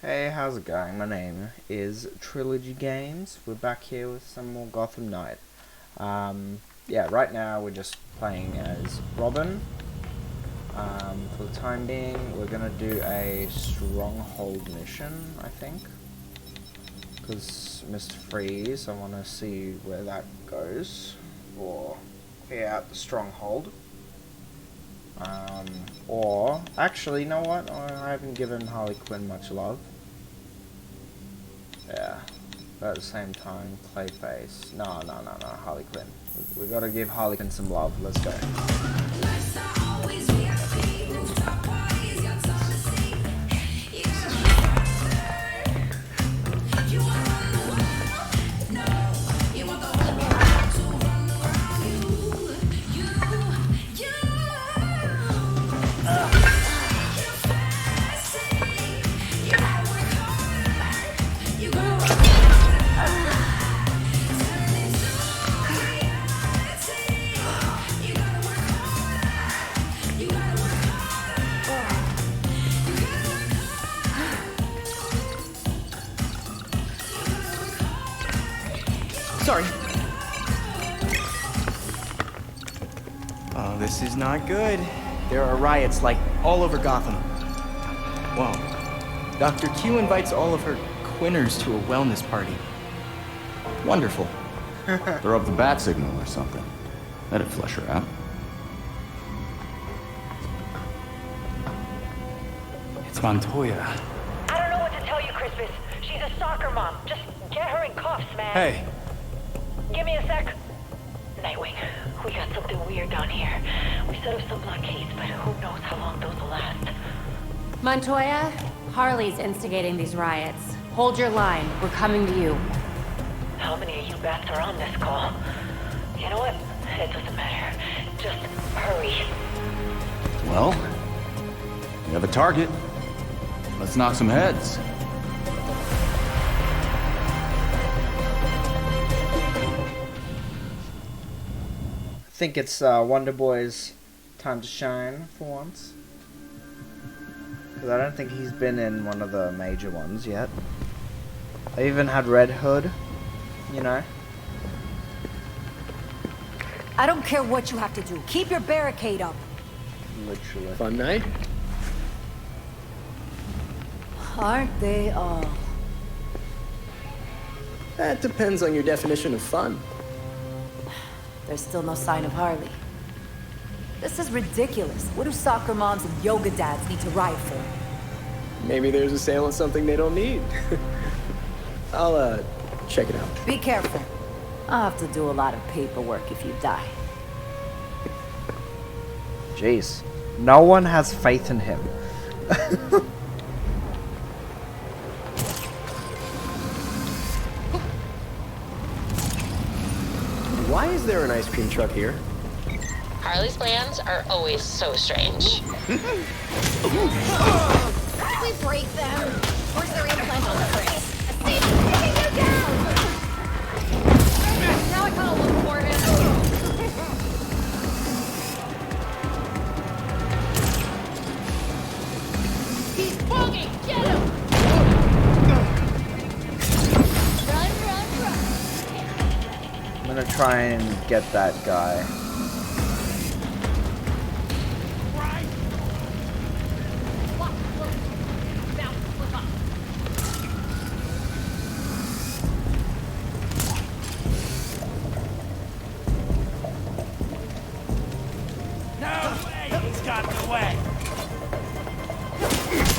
Hey, how's it going? My name is Trilogy Games. We're back here with some more Gotham Knight. Yeah, right now we're just playing as Robin. For the time being, we're gonna do a stronghold mission, I think. Because Mr. Freeze, I want to see where that goes. Or, yeah, at the stronghold. Or, actually, you know what? I haven't given Harley Quinn much love. Yeah, but at the same time, Clayface. No, Harley Quinn. We gotta give Harley Quinn some love. Let's go. Sorry. Oh, this is not good. There are riots, like, all over Gotham. Whoa. Dr. Q invites all of her Quinners to a wellness party. Wonderful. Throw up the bat signal or something. That'd flush her out. It's Montoya. I don't know what to tell you, Crispus. She's a soccer mom. Just get her in cuffs, man. Hey. Give me a sec. Nightwing, we got something weird down here. We set up some blockades, but who knows how long those will last. Montoya, Harley's instigating these riots. Hold your line. We're coming to you. How many of you bats are on this call? You know what? It doesn't matter. Just hurry. Well, we have a target. Let's knock some heads. I think it's Wonder Boy's time to shine for once. Because I don't think he's been in one of the major ones yet. They even had Red Hood, you know. I don't care what you have to do. Keep your barricade up. Literally. Fun night? Aren't they all? That depends on your definition of fun. There's still no sign of Harley. This is ridiculous. What do soccer moms and yoga dads need to riot for? Maybe there's a sale on something they don't need. I'll, check it out. Be careful. I'll have to do a lot of paperwork if you die. Jeez. No one has faith in him. Why is there an ice cream truck here? Harley's plans are always so strange. How do we break them? Where's their implant on the brakes? See, taking you down! Now I gotta look for him. He's bugging! Get him! Run! I'm gonna try and get that guy.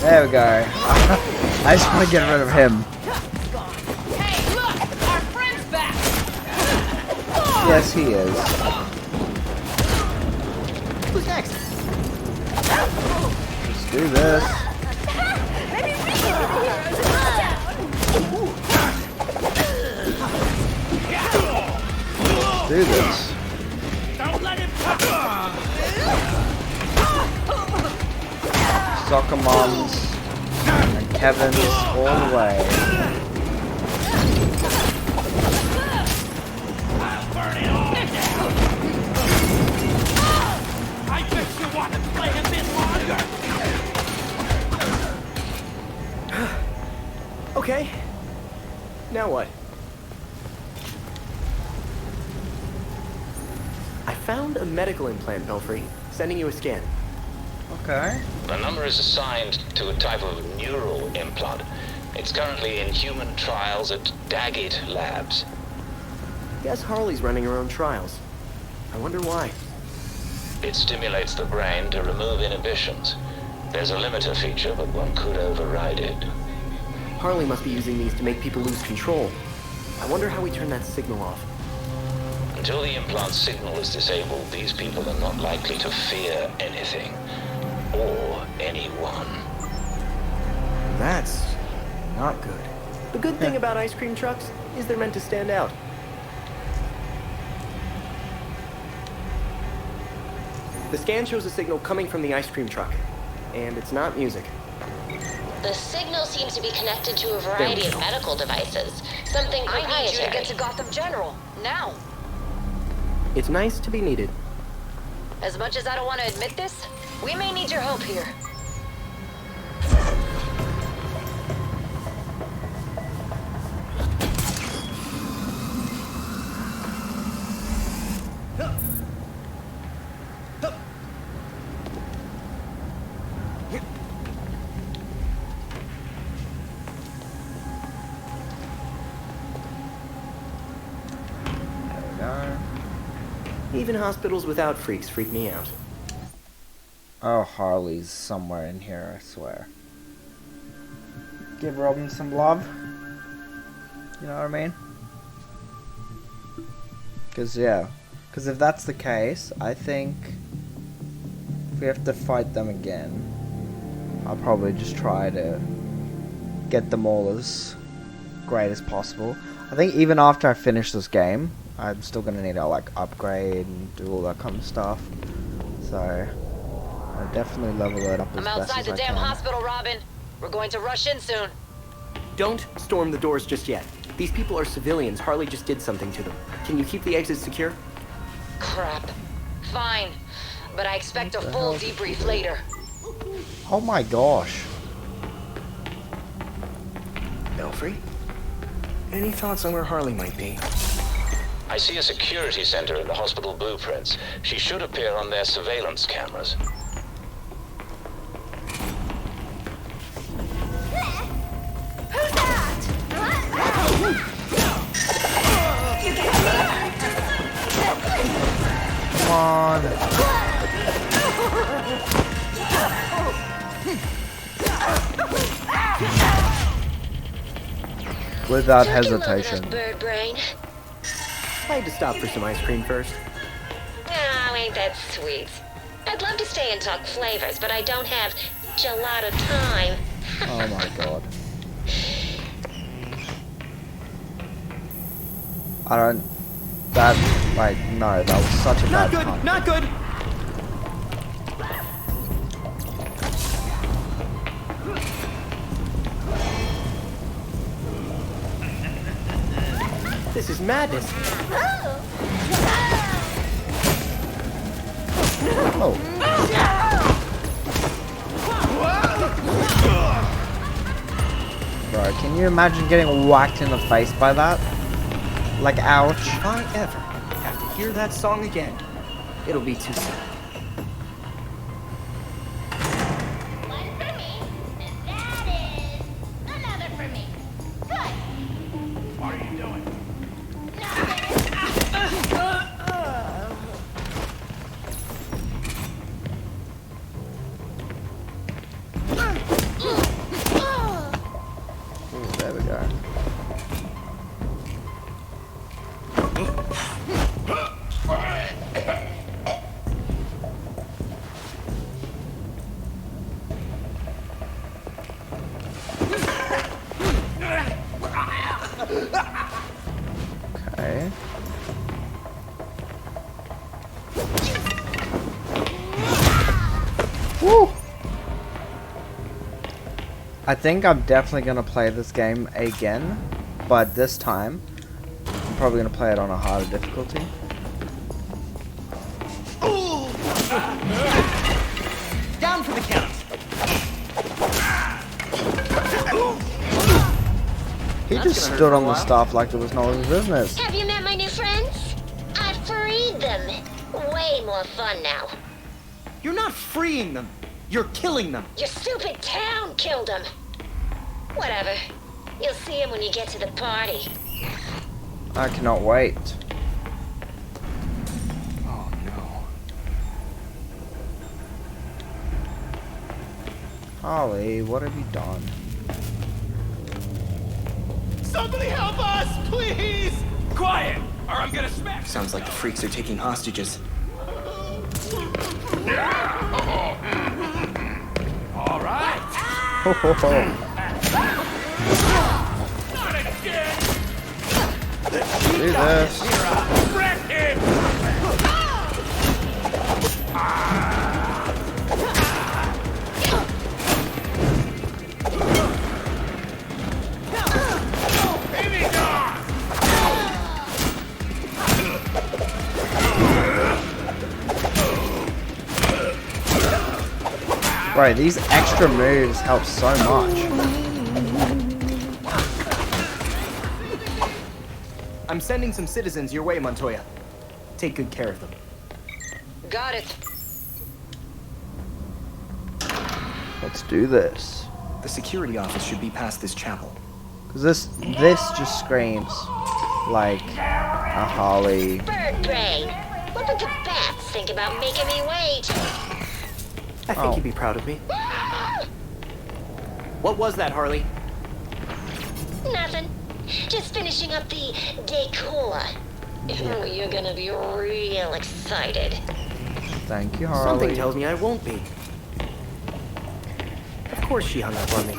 There we go. I just want to get rid of him. Hey, look! Our friend's back! Yes, he is. Who's next? Let's do this. Maybe we can get the heroes in Let's do this. Don't let him Soccer moms and Kevin's all the way. I bet you want to play a bit longer! Okay. Now what? I found a medical implant, Belfry. Sending you a scan. Okay. The number is assigned to a type of neural implant. It's currently in human trials at Daggett Labs. Guess Harley's running her own trials. I wonder why. It stimulates the brain to remove inhibitions. There's a limiter feature, but one could override it. Harley must be using these to make people lose control. I wonder how we turn that signal off. Until the implant signal is disabled, these people are not likely to fear anything. Or anyone. That's not good. The good thing about ice cream trucks is they're meant to stand out. The scan shows a signal coming from the ice cream truck. And it's not music. The signal seems to be connected to a variety of medical devices. Something proprietary. I need you to get to Gotham General, now. It's nice to be needed. As much as I don't want to admit this, we may need your help here. Even hospitals without freaks freak me out. Oh, Harley's somewhere in here, I swear. Give Robin some love. You know what I mean? Because if that's the case, I think if we have to fight them again, I'll probably just try to get them all as great as possible. I think even after I finish this game, I'm still gonna need to like upgrade and do all that kind of stuff. So I'll definitely level it up as I'm best outside as the I damn can. hospital, Robin. We're going to rush in soon. Don't storm the doors just yet. These people are civilians. Harley just did something to them. Can you keep the exits secure? Crap. Fine. But I expect a full debrief later. Oh my gosh. Belfry? Any thoughts on where Harley might be? I see a security center in the hospital blueprints. She should appear on their surveillance cameras. Who's that? Come on. Without hesitation. Bird brain. I had to stop for some ice cream first. Oh, ain't that sweet. I'd love to stay and talk flavors, but I don't have gelato time. Oh my god. I don't... That... Like, no, that was such a Not bad good! time. Not good! This is madness. Oh. Bro, can you imagine getting whacked in the face by that? Like, ouch. If I ever have to hear that song again, it'll be too soon. One for me, and that is another for me. Good. What are you doing? Ooh, there we go. Okay. Woo! I think I'm definitely gonna play this game again, but this time I'm probably gonna play it on a harder difficulty. Down for the count. He That's just gonna hurt stood for a on the while. staff like it was no one's business. Have you met my new friends? I've freed them. Way more fun now. You're not freeing them. You're killing them. Your stupid town killed them. Whatever. You'll see him when you get to the party. I cannot wait. Oh no. Harley, what have you done? Somebody help us, please! Quiet, or I'm gonna smack. Sounds like the freaks are taking hostages. All right. Ho ho ho. Not again. Do this. Wreck him. Baby dog. Right, these extra moves help so much. I'm sending some citizens your way, Montoya. Take good care of them. Got it. Let's do this. The security office should be past this chapel. Cause this just screams like a Harley. Bird brain. What would the bats think about making me wait? I think you'd be proud of me. What was that, Harley? Nothing. Just finishing up the decor. Oh, you're gonna be real excited. Thank you, Harley. Something tells me I won't be. Of course she hung up on me.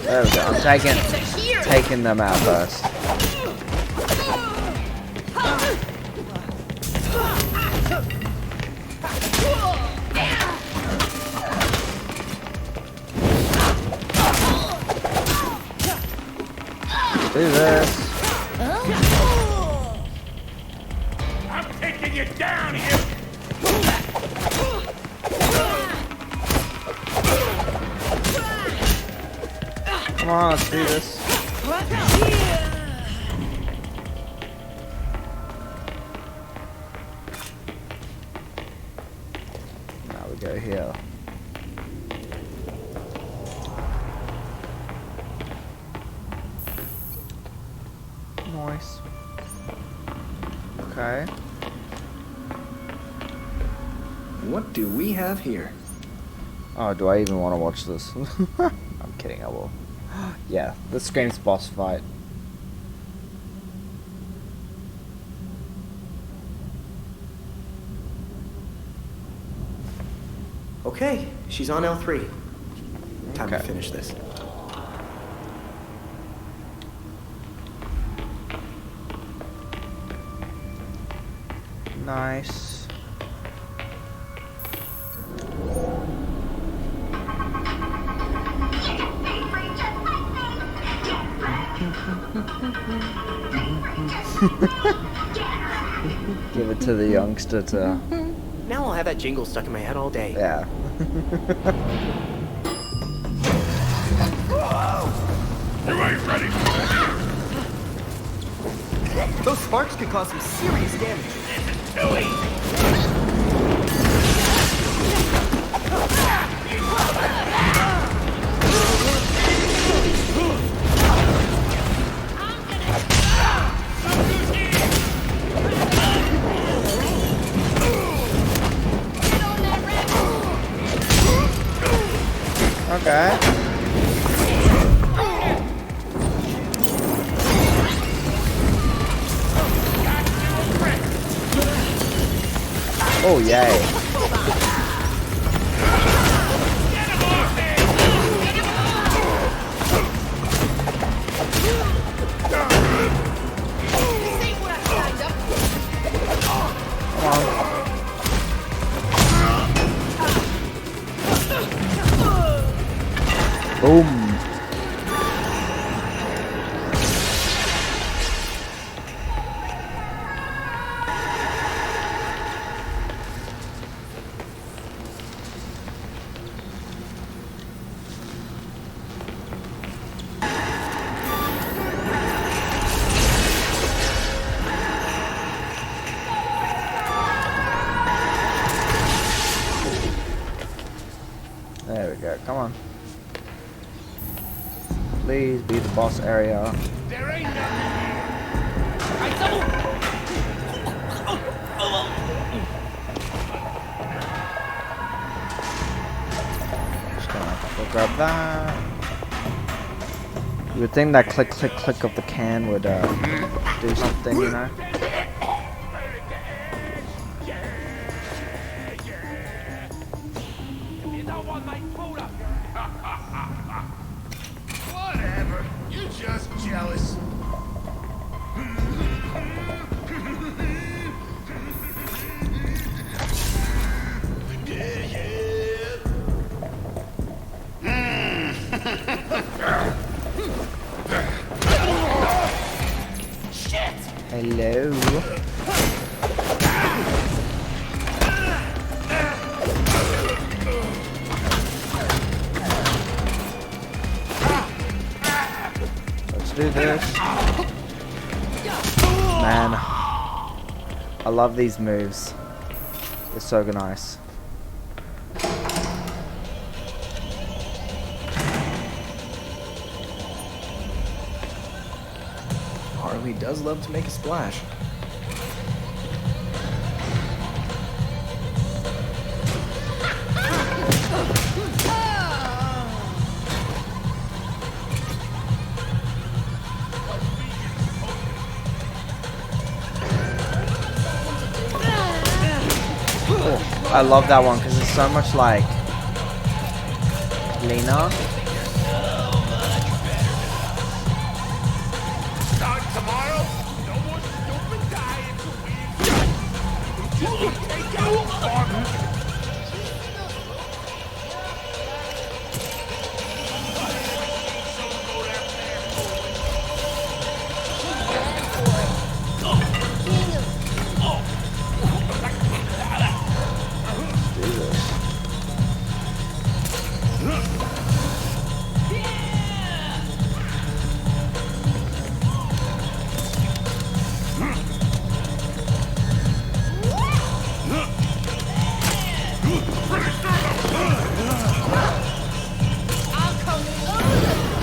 There we go. I'm taking them out first. Do this. I'm taking you down here. Come on, let's do this. Now we go here. Nice. Okay. What do we have here? Oh, do I even want to watch this? I'm kidding, I will. Yeah, this screams boss fight. Okay, she's on L3. Time to Okay. finish this. Nice. Give it to the youngster to... Now I'll have that jingle stuck in my head all day. Yeah. You ain't ready. Those sparks could cause some serious damage. Too easy. Okay. Oh, yay. Come on. Boom. There we go, come on. Please be the boss area. There ain't nothing here. Just gonna go grab that. You would think that click, click, click of the can would do something, you know? Whatever. You're just jealous. Hello. Let's do this. Man, I love these moves. They're so nice. Harley does love to make a splash. Oh, I love that one because it's so much like cleaner. Start tomorrow. No more stupid dying to win. Take out farmer.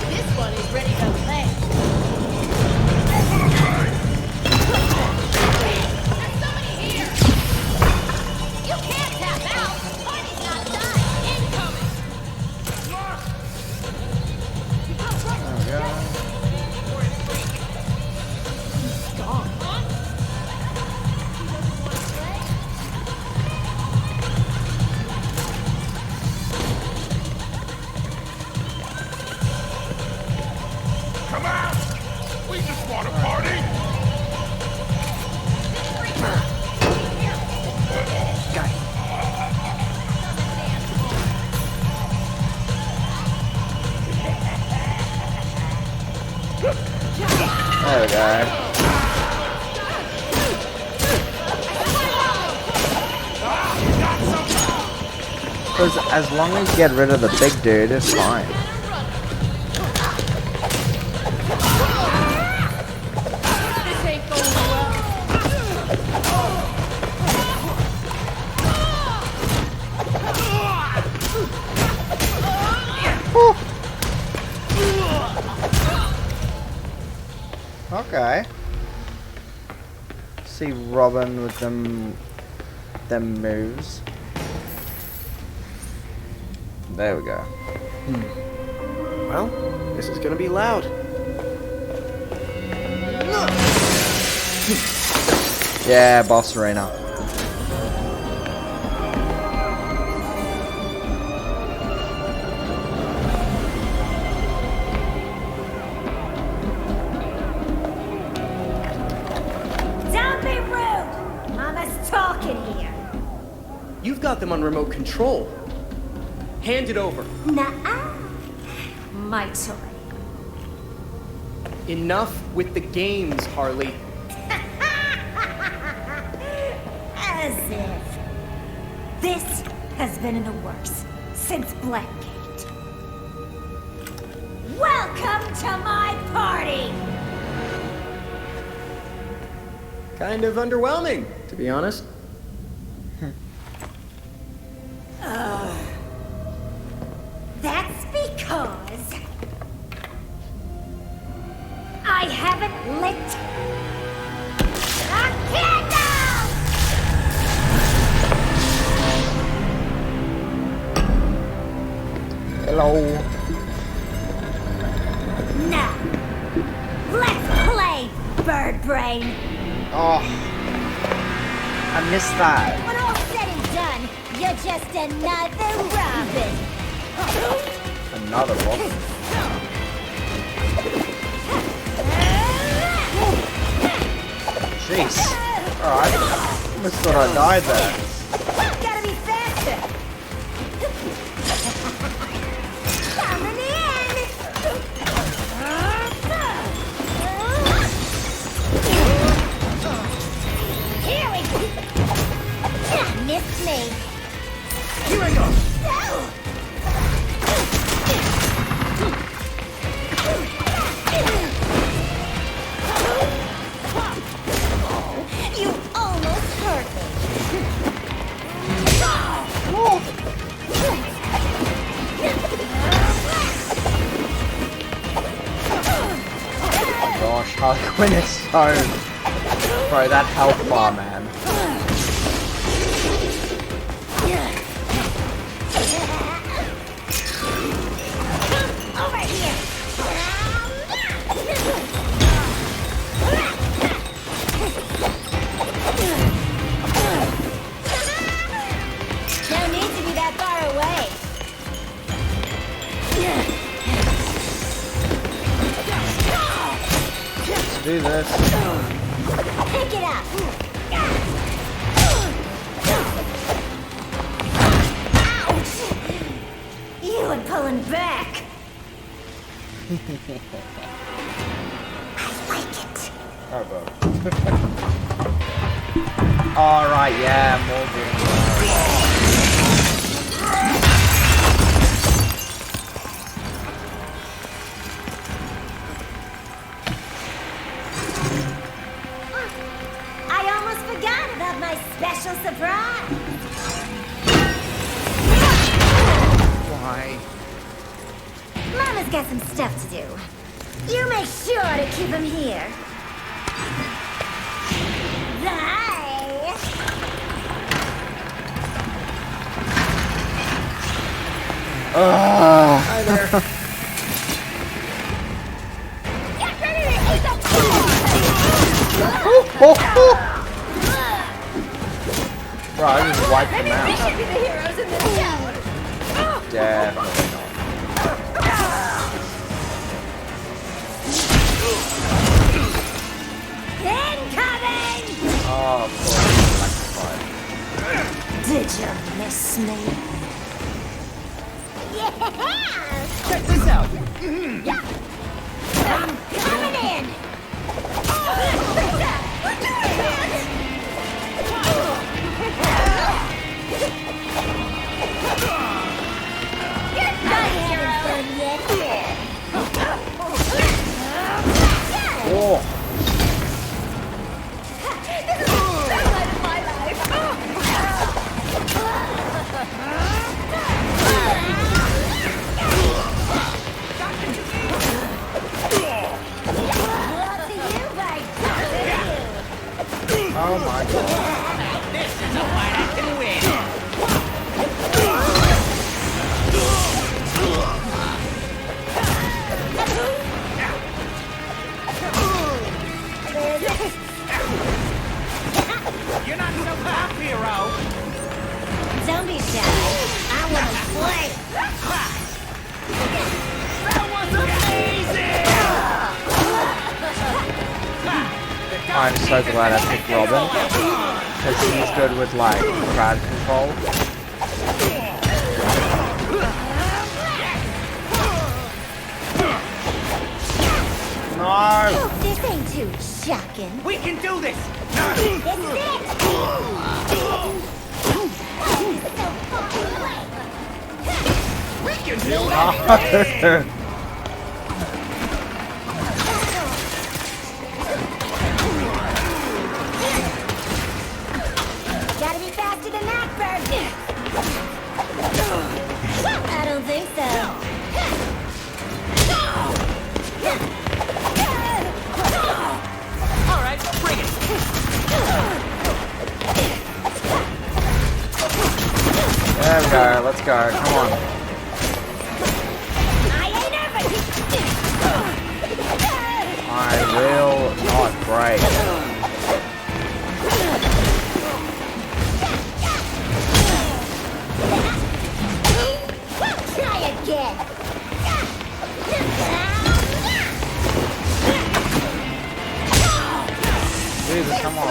This one is ready to play. There's somebody here. You can't tap out. Party's not done. Incoming. Come out. We just want to party. There we go. Because as long as you get rid of the big dude, it's fine. This ain't going well. Okay. See Robin with them moves. There we go. Well, this is gonna be loud. Yeah, boss arena. Don't be rude! Mama's talking here. You've got them on remote control. Hand it over. Nuh-uh. my toy. Enough with the games, Harley. As if. This has been in the works since Blackgate. Welcome to my party! Kind of underwhelming, to be honest. That's because I haven't lit a candle! Hello. Now, let's play, Bird Brain. Oh, I missed that. When all's said and done, you're just another Robin. Another one. Jeez. Alright. Almost thought I died there. Gotta be faster. Coming in. Here we go. Missed me. Here I go. You almost hurt me. Gosh, Harlequin is so... Bro, that health bar, man. Over here. No need to be that far away. Let's do this. Pick it up. Ouch! You were pulling back. I like it. Oh, bro. Alright, yeah, more green. I almost forgot about my special surprise. Why? Mama's got some stuff to do. You make sure to keep him here. Bye. Hi there. Get ready to eat the Bro, I just wiped him We out. should be the heroes in this town. Definitely not. Incoming! Oh, poor sacrifice. Did you miss me? Yeah! Check this out. I'm coming in! You're not having fun yet. Oh, This is the best night of my life. Brought to you by W. oh my god. This is a fight I can win. You're not so tough, hero. Don't be shy. I want to play. That was amazing! I'm so glad I picked Robin. Because he's good with, like, crowd control. too shocking. We can do this! This is it! So far away. We can do it! Gotta be faster than that, bird. I don't think so. All right, bring it! There we go. Let's go. Come on. I ain't ever. I will not break. Try again. Jesus, come on.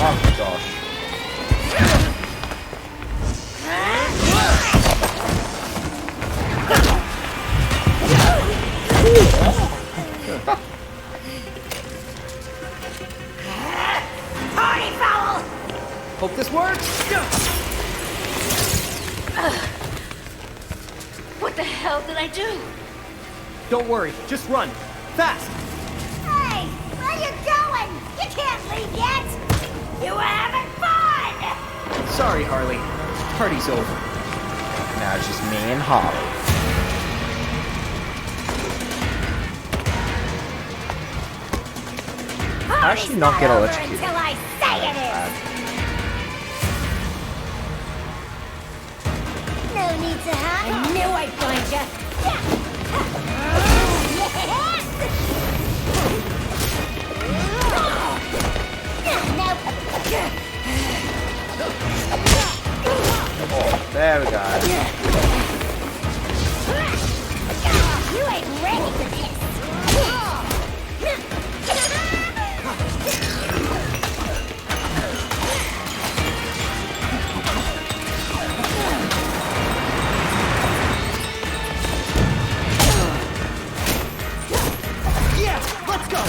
Oh my gosh. Party foul! Hope this works! What the hell did I do? Don't worry, just run. Fast! Hey, where you going? You can't leave yet. You were having fun. Sorry, Harley. Party's over. Now it's just me and Harley. How should you not get electrocuted? Until I say it is. No need to hide. I knew I'd find you. There we go. You ain't ready for this. Yeah, let's go!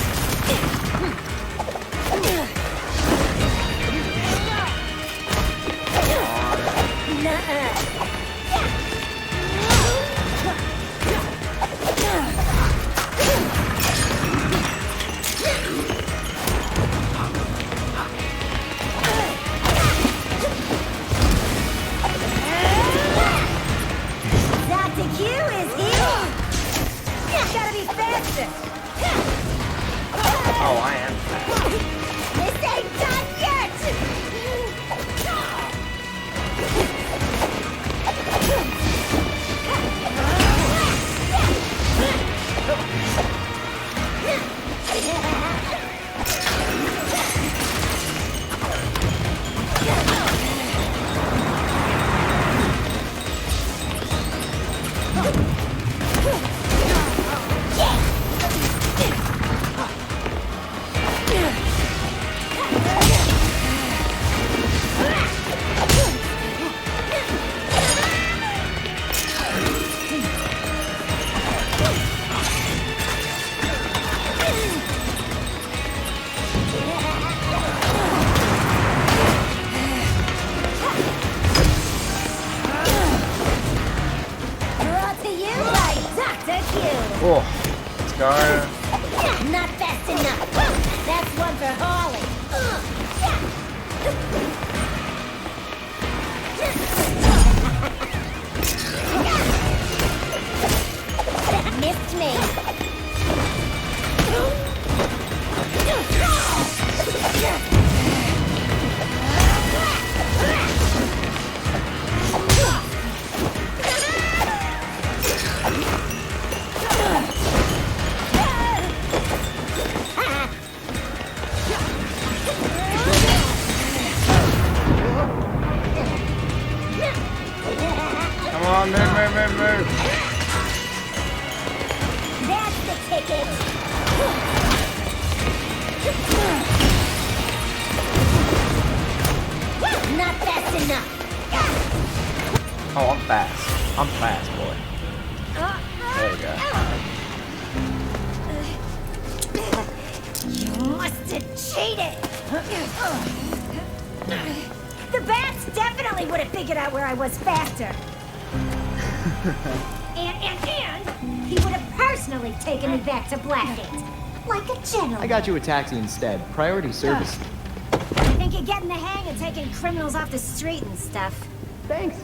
Dr. Q is here. Gotta be faster. Oh, I am. This ain't done yet. Brought to you by Dr. Q. Oh, let's go. Not fast enough. That's one for Harley. Missed me. Come on, move. That's the ticket. Not fast enough. Oh, I'm fast. I'm fast, boy. There we go. blasted cheated! The bats definitely would have figured out where I was faster. and he would have personally taken me back to Blackgate. Like a gentleman. I got you a taxi instead. Priority service. I think you're getting the hang of taking criminals off the street and stuff. Thanks.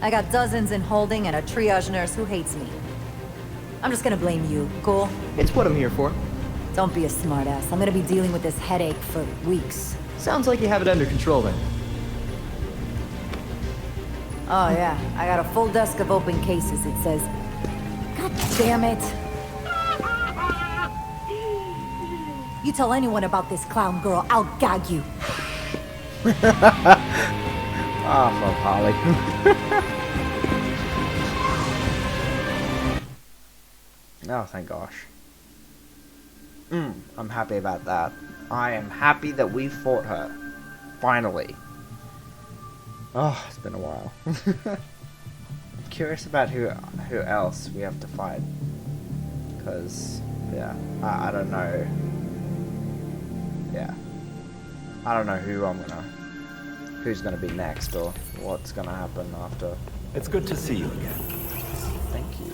I got dozens in holding and a triage nurse who hates me. I'm just gonna blame you, cool? It's what I'm here for. Don't be a smartass. I'm gonna be dealing with this headache for weeks. Sounds like you have it under control then. Oh yeah, I got a full desk of open cases, it says. God damn it. You tell anyone about this clown girl, I'll gag you. Ah, fuck Harley. Oh, thank gosh. I'm happy about that. I am happy that we fought her. Finally. Oh, it's been a while. I'm curious about who else we have to fight. Because, yeah, I don't know. Yeah. I don't know who's gonna be next or what's gonna happen after. It's good to see you again. Thank you.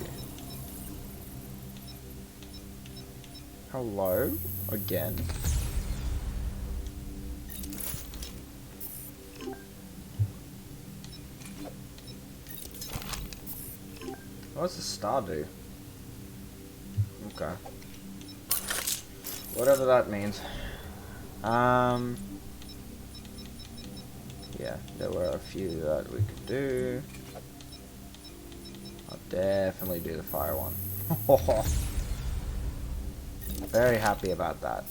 Hello? Again? What does the star do? Okay. Whatever that means. Yeah, there were a few that we could do. I'll definitely do the fire one. Very happy about that.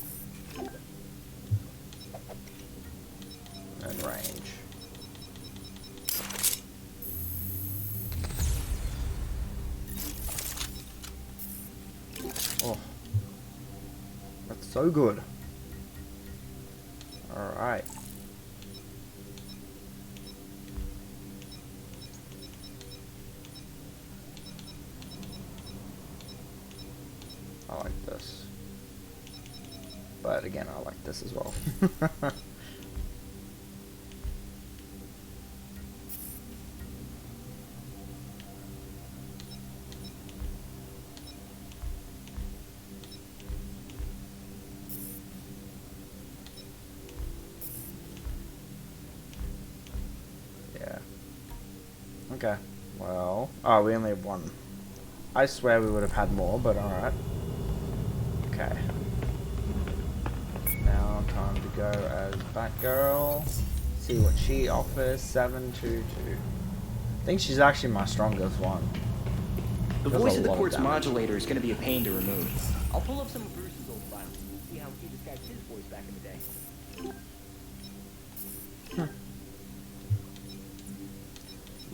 And range. Oh. That's so good. Alright. I like this. But again, I like this as well. Yeah. Okay. Well, oh, we only have one. I swear we would have had more, but alright. Okay. Now time to go as Batgirl. See what she offers. 722. I think she's actually my strongest one. The Does voice a of the lot court's damage. modulator is going to be a pain to remove. I'll pull up some of Bruce's old files. See how he disguised his voice back in the day.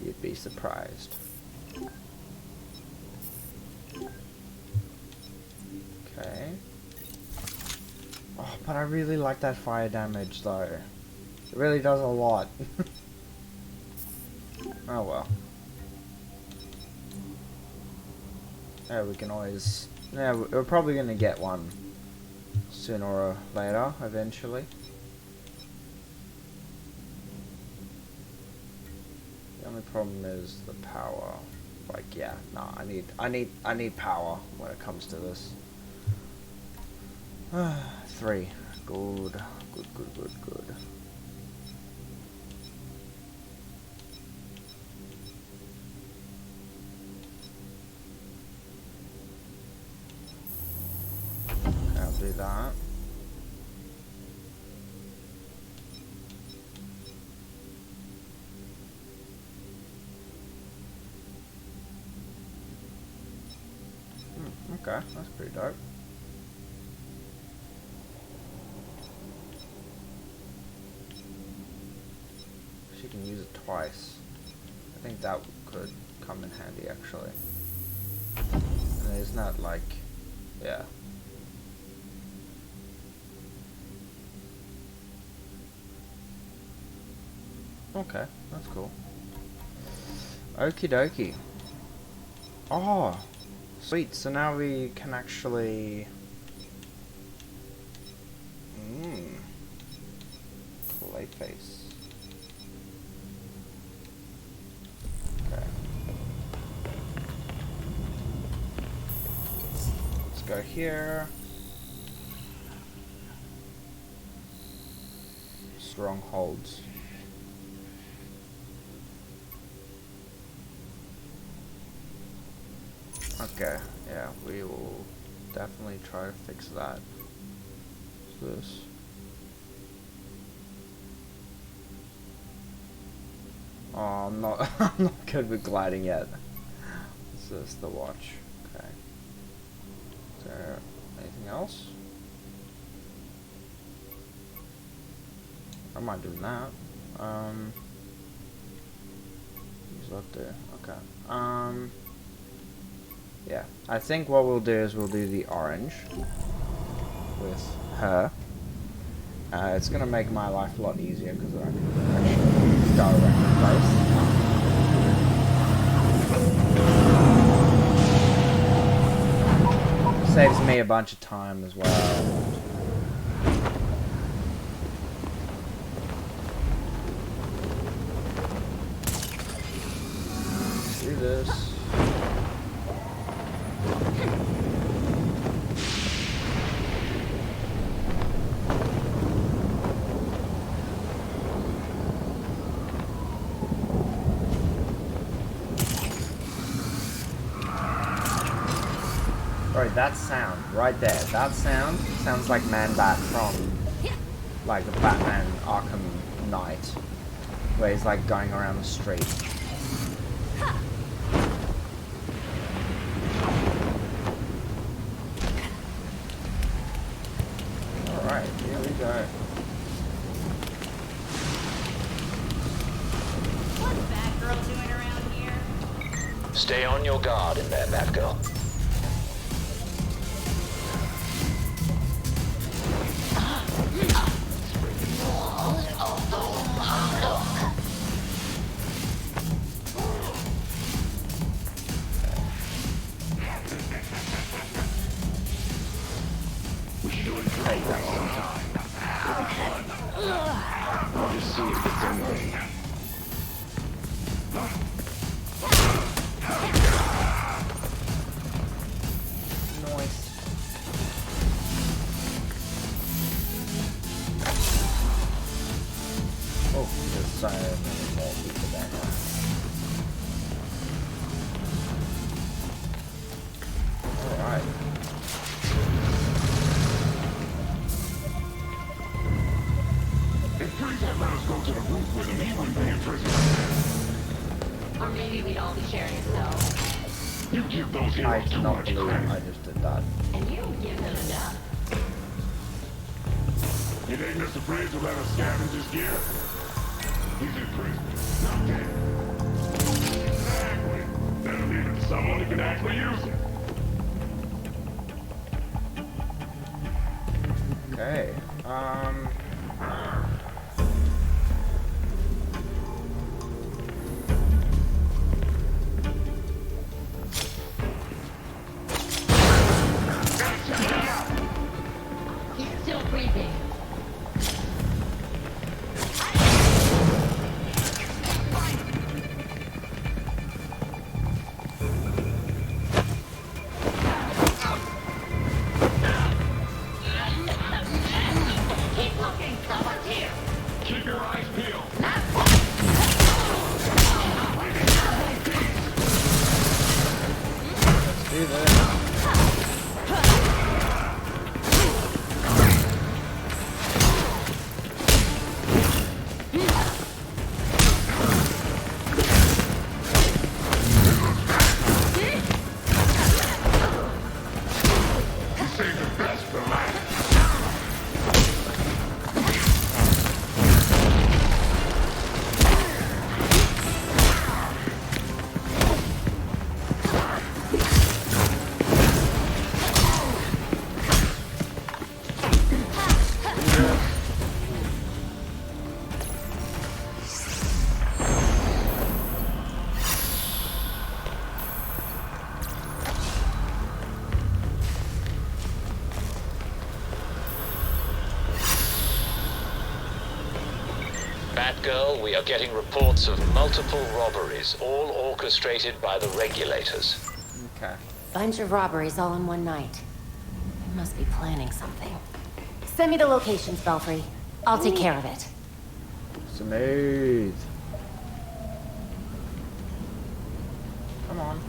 You'd be surprised. Okay. Oh, but I really like that fire damage though. It really does a lot. Oh well. Yeah, we can always... Yeah, we're probably going to get one sooner or later, eventually. The only problem is the power. Like, yeah, no, I need power when it comes to this. 3. Good. Okay, I'll do that. Okay, that's pretty dope. She can use it twice. I think that could come in handy actually. And isn't that like, yeah. Okay, that's cool. Okie dokie. Oh, sweet. So now we can actually go here. Strongholds. Okay, yeah, we will definitely try to fix that. What's this? Oh, I'm not I'm not good with gliding yet. What's this? The watch. Okay. Is there anything else? I might do that. He's up there. Okay. Yeah. I think what we'll do is we'll do the orange with her. It's gonna make my life a lot easier because I can actually go around the place. Saves me a bunch of time as well. Do this. Bro, that sound right there, that sound sounds like Man-Bat from like the Batman Arkham Knight, where he's like going around the street. Alright, here we go. What's Batgirl doing around here? Stay on your guard in there, Batgirl. Or maybe we'd all be sharing a cell. You give those I heroes too cannot much believe credit. I just did that. And you don't give them enough. It ain't Mr. Freeze who let us scavenge his gear. He's in prison, not dead. Exactly. Better leave it to someone who can actually use it. Okay, He's still breathing. Keep looking, someone's here. Keep your eyes peeled. let's do this. Save the best for last. Batgirl, we are getting reports of multiple robberies, all orchestrated by the regulators. Okay. Bunch of robberies all in one night. Must be planning something. Send me the locations, Belfry. I'll take care of it. Smooth. Come on.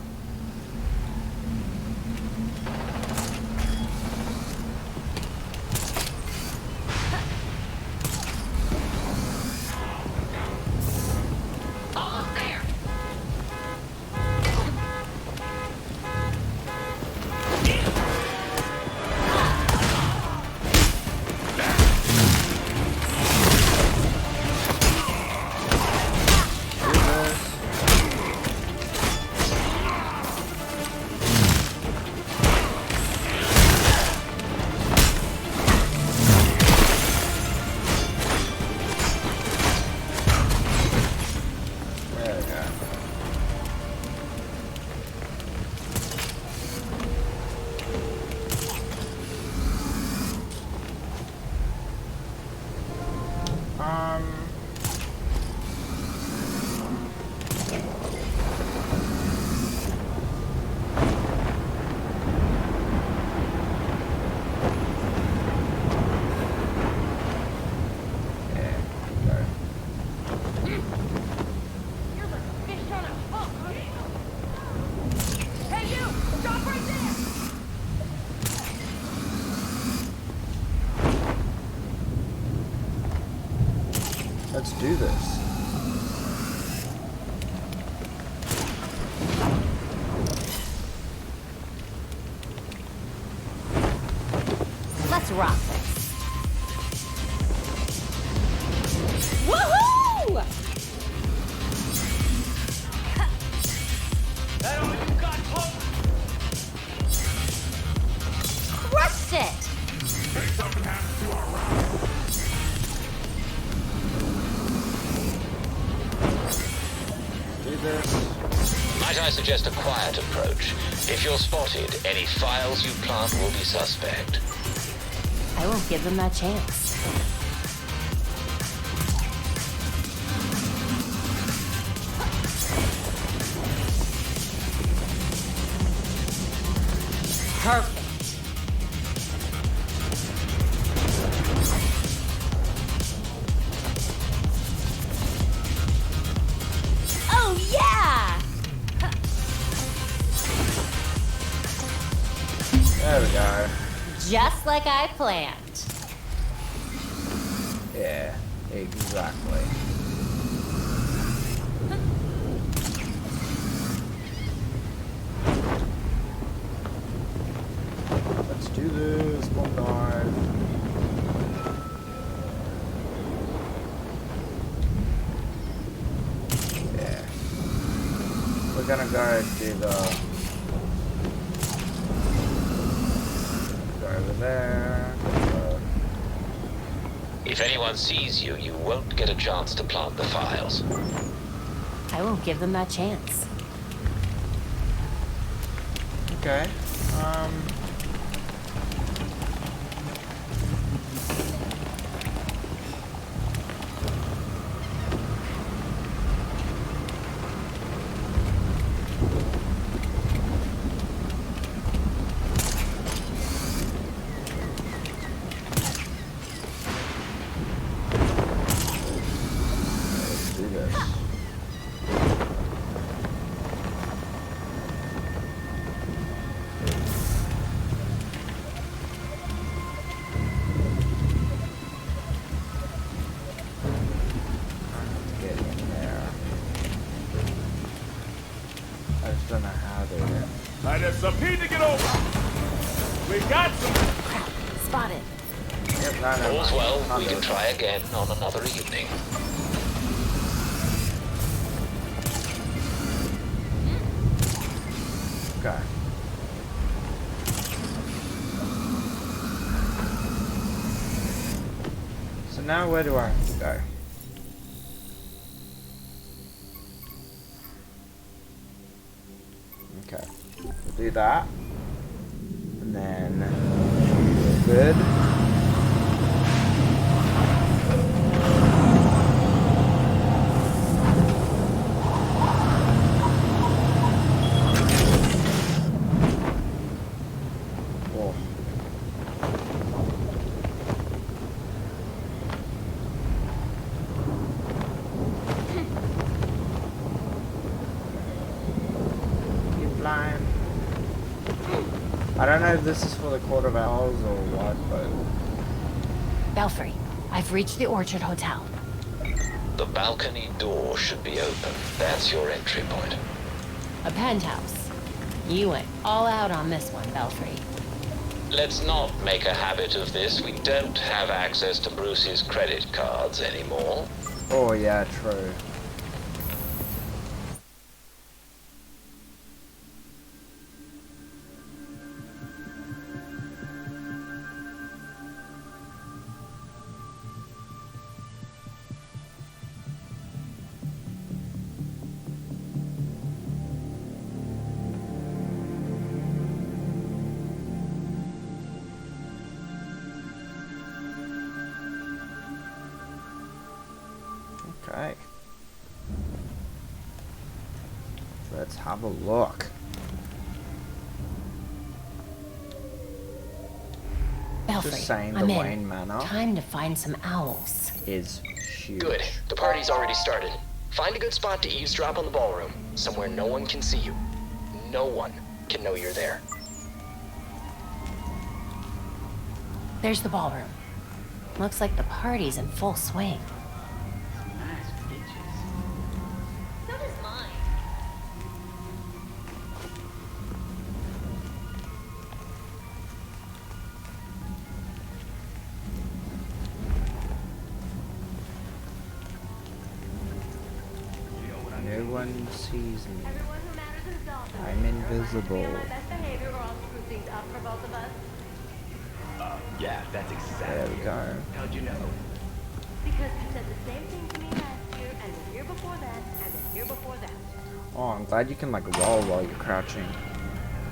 Almost there. Let's do this. Let's rock this. Woohoo! That all you got, Pope? Crushed it! Say something happened to our route. Do this. Might I suggest a quiet approach? If you're spotted, any files you plant will be suspect. I won't give them that chance. Perfect. Oh yeah! There we go. Just like I planned. Yeah, exactly. Let's do this. One dive. Yeah. We're gonna go do the. Go over there. If anyone sees you, you won't get a chance to plant the files. I won't give them that chance. Okay. Let's do this. Get in there. I just don't know how to. Alright, there's some heat to get over. We got some. Crap. Spotted. Yep, no, All's well, Can't we do can it. try again on another evening. Okay. So now where do I have to go? Okay. We'll do that. And then good. Oh. I don't know if this is for the Court of Owls or what, but... Belfry, I've reached the Orchard Hotel. The balcony door should be open. That's your entry point. A penthouse. You went all out on this one, Belfry. Let's not make a habit of this. We don't have access to Bruce's credit cards anymore. Oh yeah, true. Okay. Let's have a look. Belfry, Just saying, the I'm Wayne in. Manor Time to find some owls. is huge. Good. The party's already started. Find a good spot to eavesdrop on the ballroom, somewhere no one can see you. No one can know you're there. There's the ballroom. Looks like the party's in full swing. So does mine. No one sees me. Everyone who matters in Gotham. I'm invisible. Be on my best behavior or I'll screw things up for both of us. Yeah, that's exactly. There we go. How'd you know? Because you said the same thing to me last year, and the year before that, and the year before that. Oh, I'm glad you can like roll while you're crouching.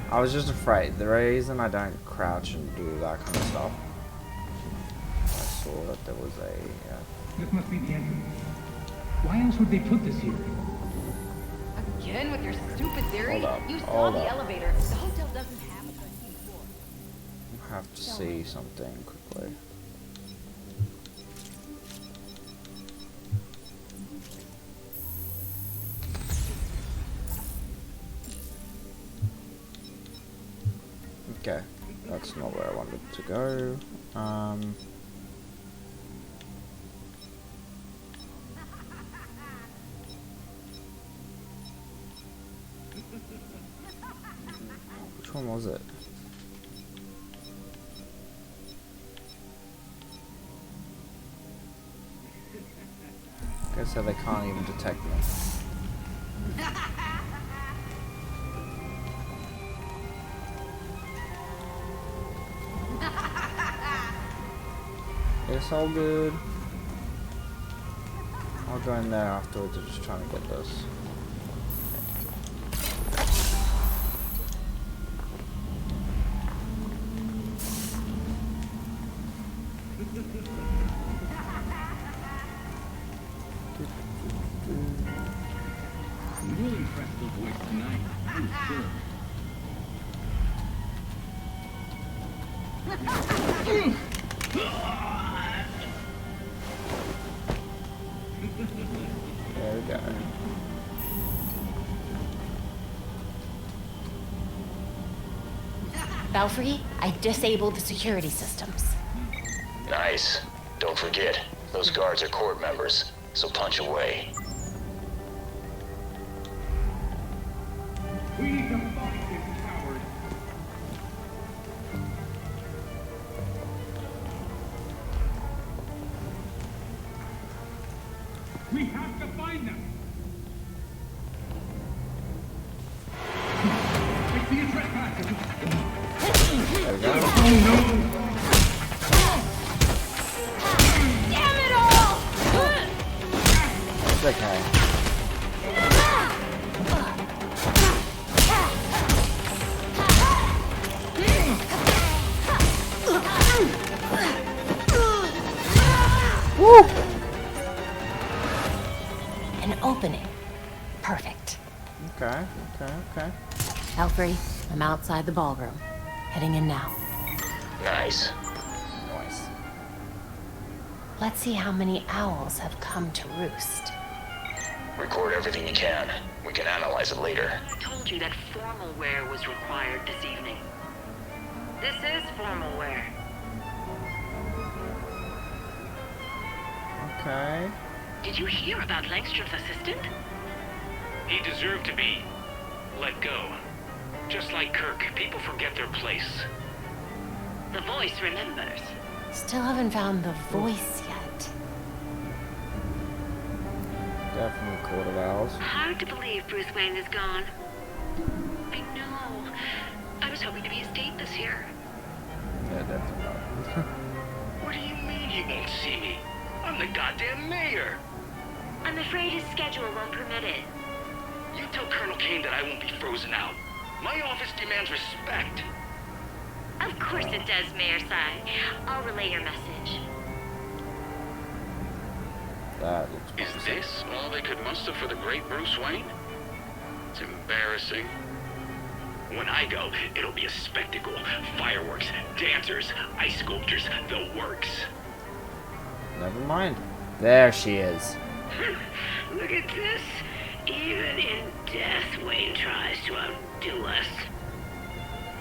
I was just afraid. The reason I don't crouch and do that kind of stuff, I saw that there was a... This must be the entrance. Why else would they put this here? Again with your stupid theory? Hold up, You saw hold the up. elevator. The hotel doesn't have a 13th floor. I have to see something quickly. Okay, that's not where I wanted to go. Which one was it? Okay, so they can't even detect me. It's all good. I'll go in there afterwards. I'm just trying to get this. You will impress the voice tonight, I'm sure. There we go. Belfry, I disabled the security systems. Nice. Don't forget, those guards are court members, so punch away. We need to find this coward. We have to find them. I see a trespasser. There we go. Oh no! Damn it all! It's okay. Woo! An opening. Perfect. Okay, okay. Belfry, I'm outside the ballroom. Heading in now. Nice. Nice. Let's see how many owls have come to roost. Record everything you can. We can analyze it later. I told you that formal wear was required this evening. This is formal wear. Okay. Did you hear about Langstrom's assistant? He deserved to be let go. Just like Kirk, people forget their place. The voice remembers. Still haven't found the voice yet. Definitely Court of Owls. Hard to believe Bruce Wayne is gone. I know. I was hoping to be a state this year. Yeah, definitely not. What do you mean he won't see me? I'm the goddamn mayor. I'm afraid his schedule won't permit it. You tell Colonel Kane that I won't be frozen out. My office demands respect. Of course it does, Mayor Sai. I'll relay your message. That looks Is promising. this all they could muster for the great Bruce Wayne? It's embarrassing. When I go, it'll be a spectacle. Fireworks, dancers, ice sculptures, the works. Never mind. There she is. Look at this. Even in death, Wayne tries to outdo us.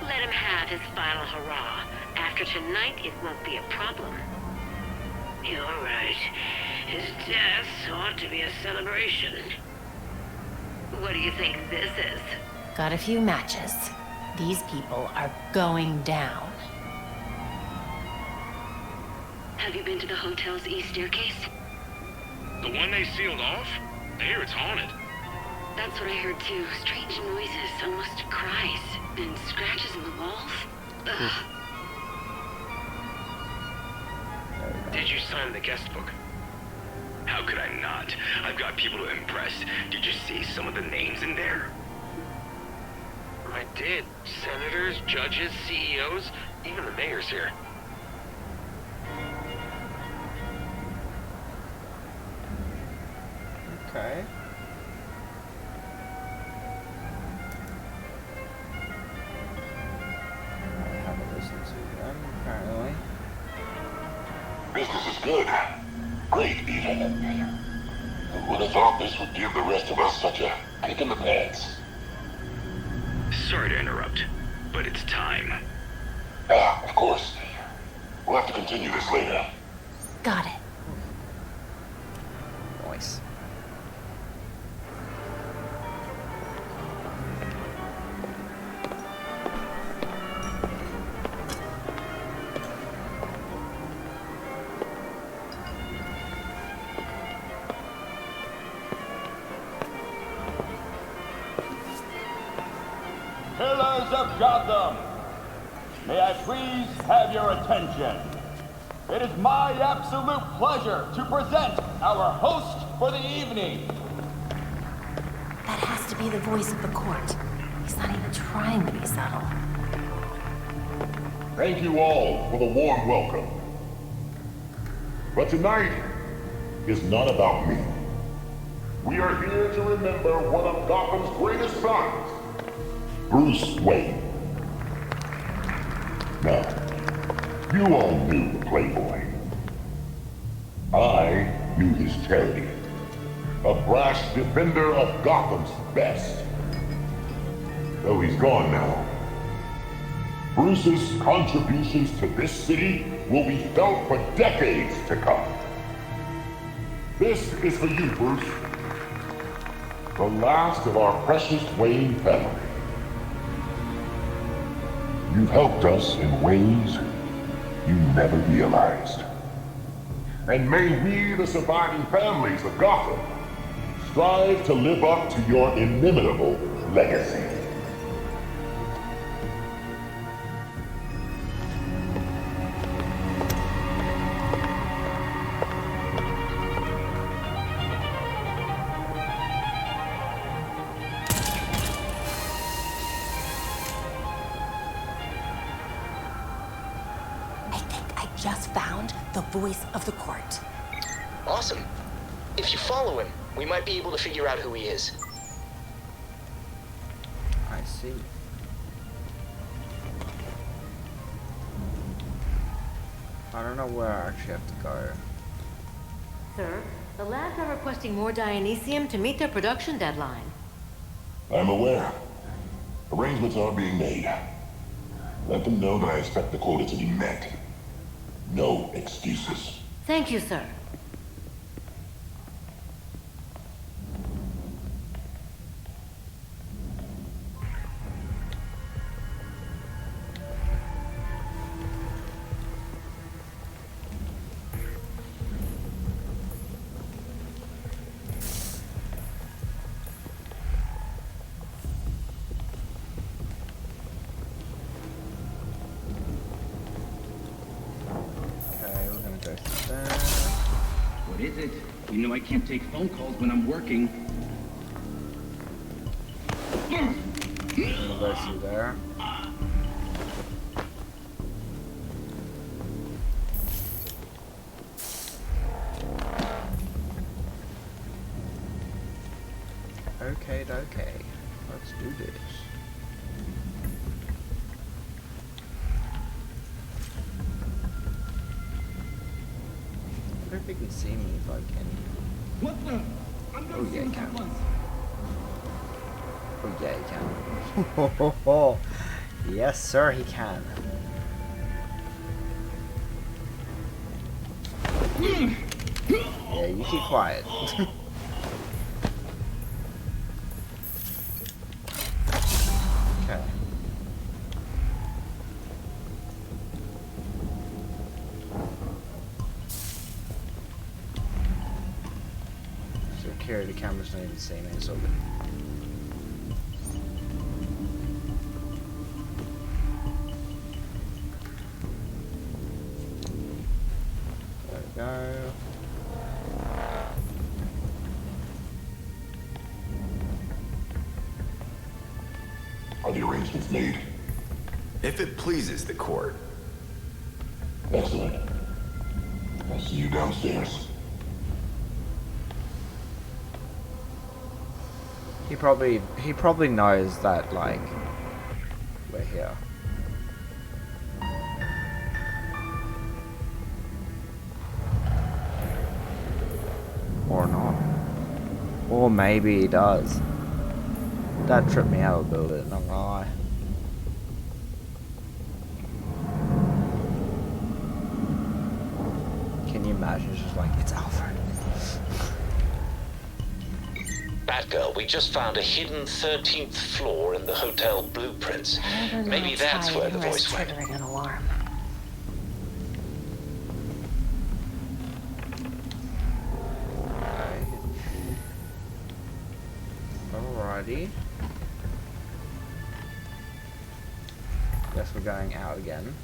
Let him have his final hurrah. After tonight, it won't be a problem. You're right. His death ought to be a celebration. What do you think this is? Got a few matches. These people are going down. Have you been to the hotel's east staircase? The one they sealed off? I hear it's haunted. That's what I heard too. Strange noises, almost cries, and scratches in the walls. Ugh. Did you sign the guest book? How could I not? I've got people to impress. Did you see some of the names in there? I did. Senators, judges, CEOs, even the mayor's here. Okay. I haven't listened to them, apparently. Business is good. Great, even. Who would have thought this would give the rest of us such a kick in the pants? Sorry to interrupt, but it's time. Of course. We'll have to continue this later. Got it. Nice. Pillars of Gotham, may I please have your attention? It is my absolute pleasure to present our host for the evening. That has to be the voice of the court. He's not even trying to be subtle. Thank you all for the warm welcome. But tonight is not about me. We are here to remember one of Gotham's greatest sons, Bruce Wayne. Now, you all knew the Playboy. I knew his charity. A brash defender of Gotham's best. Though he's gone now, Bruce's contributions to this city will be felt for decades to come. This is for you, Bruce. The last of our precious Wayne family. You've helped us in ways you never realized. And may we, the surviving families of Gotham, strive to live up to your inimitable legacy. Just found the voice of the court. Awesome. If you follow him, we might be able to figure out who he is. I see. I don't know where I actually have to go. Sir, the labs are requesting more Dionysium to meet their production deadline. I'm aware. Arrangements are being made. Let them know that I expect the quota to be met. No excuses. Thank you, sir. What is it? You know I can't take phone calls when I'm working. We'll go through there. Okay, let's do this. I don't think he can see me if I can. What the? I'm Oh yeah, he can. once. Oh yeah, he can. Yes, sir, he can. Yeah, you keep quiet. Okay. Security cameras don't even see me, it's all good. There we go. Are the arrangements made? If it pleases the court. Excellent. I'll see you downstairs. He probably knows that, like, we're here. Or not. Or maybe he does. That tripped me out a little bit, not gonna lie. Can you imagine? It's just like, it's Alfred. Batgirl, we just found a hidden 13th floor in the hotel blueprints. Maybe that's where the voice went. Triggering an alarm. Alrighty. Guess we're going out again.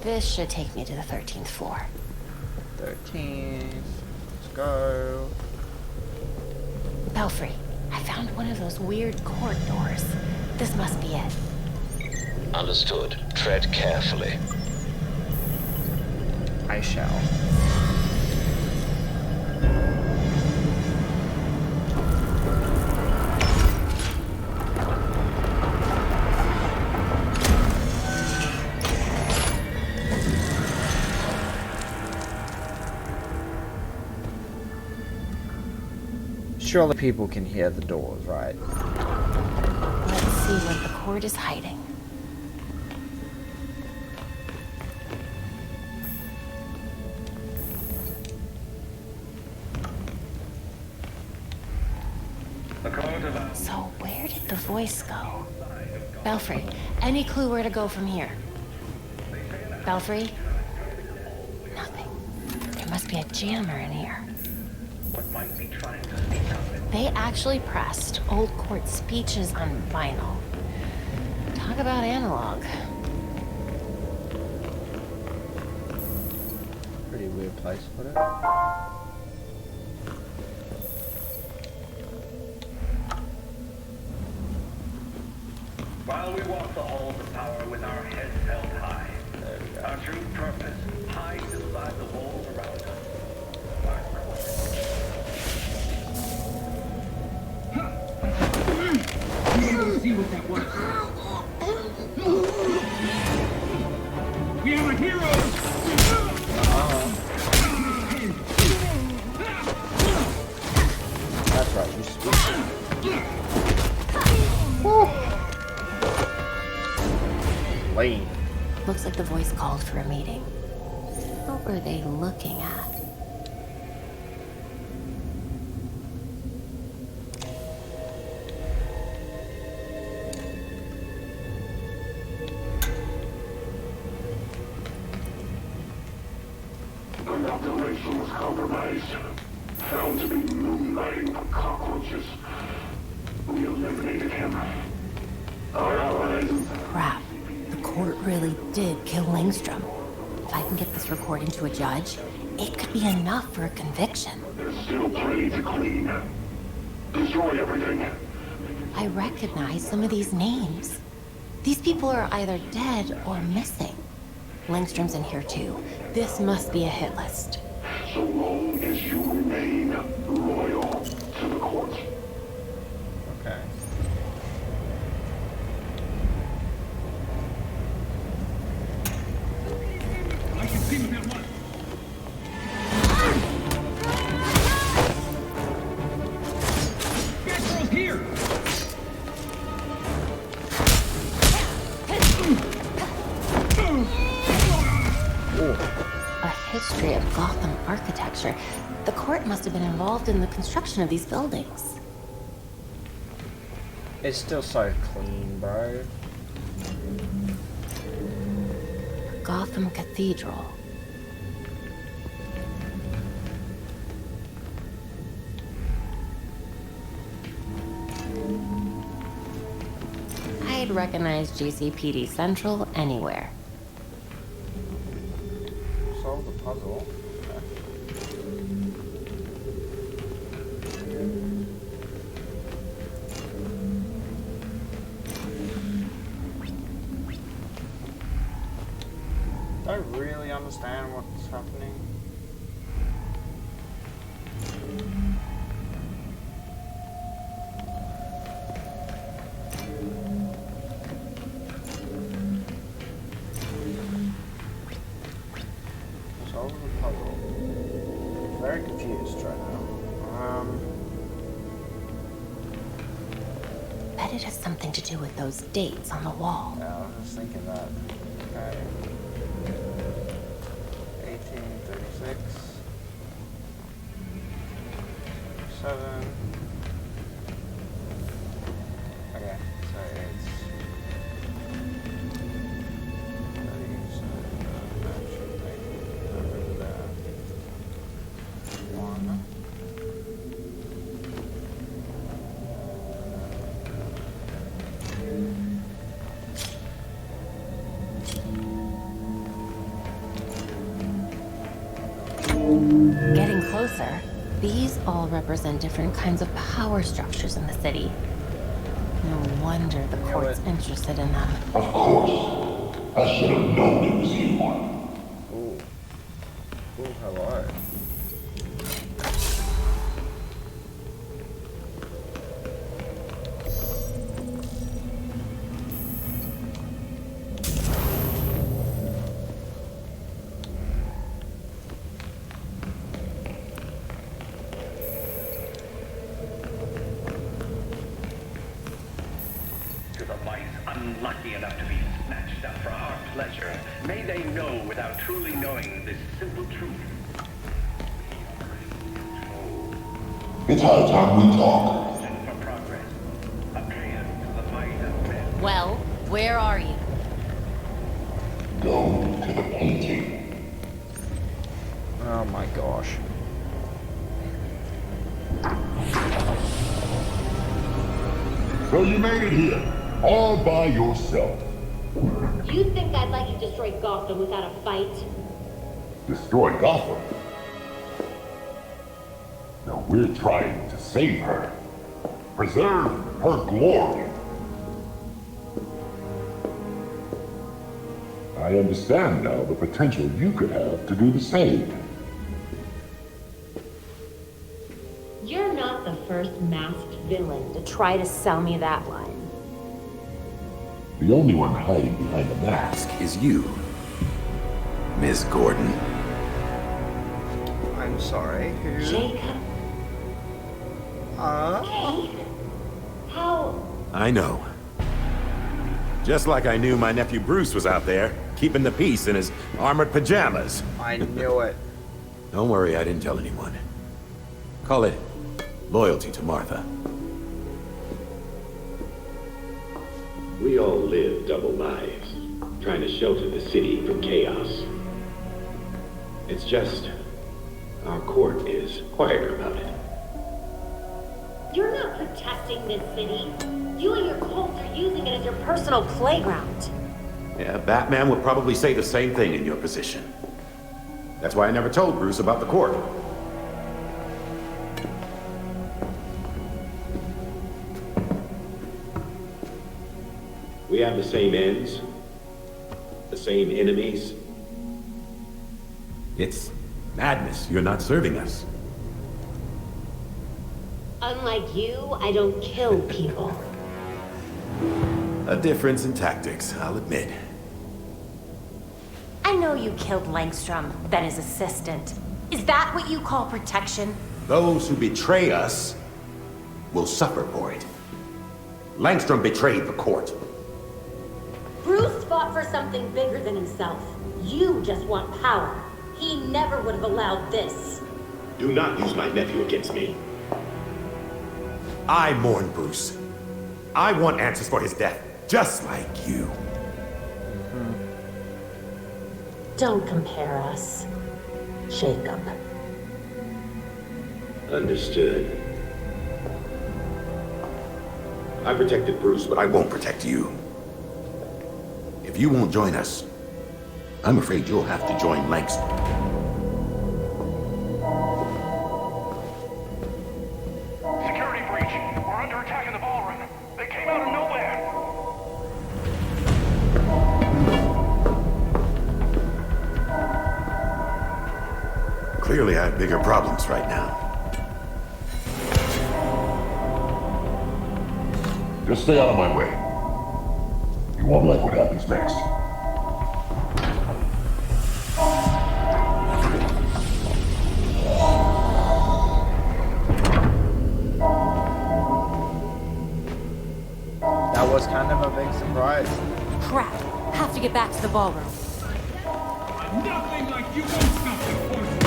This should take me to the 13th floor. 13th. Let's go. Belfry, I found one of those weird corridors. This must be it. Understood. Tread carefully. I shall. Surely people can hear the doors, right? Let's see what the court is hiding. So where did the voice go? Belfry, any clue where to go from here? Belfry? Nothing. There must be a jammer in here. They actually pressed old court speeches on vinyl. Talk about analog. Pretty weird place to put it. While we walk the halls of power with our heads held high, our true purpose hides inside the walls around us. what that was. We have a hero! That's right, you speak. Lane. Looks like the voice called for a meeting. What were they looking at? Inoculation was compromised. Found to be moonlighting for cockroaches. We eliminated him. Our allies. Crap. The court really did kill Langstrom. If I can get this recording to a judge, it could be enough for a conviction. There's still plenty to clean. Destroy everything. I recognize some of these names. These people are either dead or missing. Langstrom's in here too. This must be a hit list. So long as you remain loyal to the court. Okay. I can see what that was. Batgirl's here! A history of Gotham architecture. The court must have been involved in the construction of these buildings. It's still so clean, bro. Gotham Cathedral. I'd recognize GCPD Central anywhere. Solve the puzzle. Don't really understand what's happening. Solve the puzzle. Very confused right now. Bet it has something to do with those dates on the wall. Yeah, I was just thinking that. Okay. 1836. 7. Okay, so it's 30, so that should make over there. 1. Getting closer, these all represent different kinds of power structures in the city. No wonder the court's interested in them. Of course. I should have known it was you. Ooh. Ooh, hello. To the mice unlucky enough to be snatched up for our pleasure, may they know without truly knowing this simple truth. It's high time we talk. For progress, a prayer to the might of men. Well, where are you? Go to the painting. Oh my gosh. So you made it here, all by yourself. You think I'd let you destroy Gotham without a fight? Destroy Gotham? No, we're trying to save her. Preserve her glory. I understand now the potential you could have to do the same. You're not the first masked villain to try to sell me that line. The only one hiding behind the mask is you, Ms. Gordon. I'm sorry, who? Jacob. Kate. How? I know. Just like I knew my nephew Bruce was out there, keeping the peace in his armored pajamas. I knew it. Don't worry, I didn't tell anyone. Call it loyalty to Martha. We all live double lives, trying to shelter the city from chaos. It's just, our court is quieter about it. You're not protecting this city. You and your cult are using it as your personal playground. Yeah, Batman would probably say the same thing in your position. That's why I never told Bruce about the court. We have the same ends, the same enemies. It's madness. You're not serving us. Unlike you, I don't kill people. A difference in tactics, I'll admit. I know you killed Langstrom, then his assistant. Is that what you call protection? Those who betray us will suffer for it. Langstrom betrayed the court. Bruce fought for something bigger than himself. You just want power. He never would have allowed this. Do not use my nephew against me. I mourn Bruce. I want answers for his death, just like you. Don't compare us, Jacob. Understood. I protected Bruce, but I won't protect you. If you won't join us, I'm afraid you'll have to join Langstrom. Security breach. We're under attack in the ballroom. They came out of nowhere. Clearly, I have bigger problems right now. Just stay out of my way. You won't like what happens next. That was kind of a big surprise. Crap. Have to get back to the ballroom. Nothing like you won't stop the poison.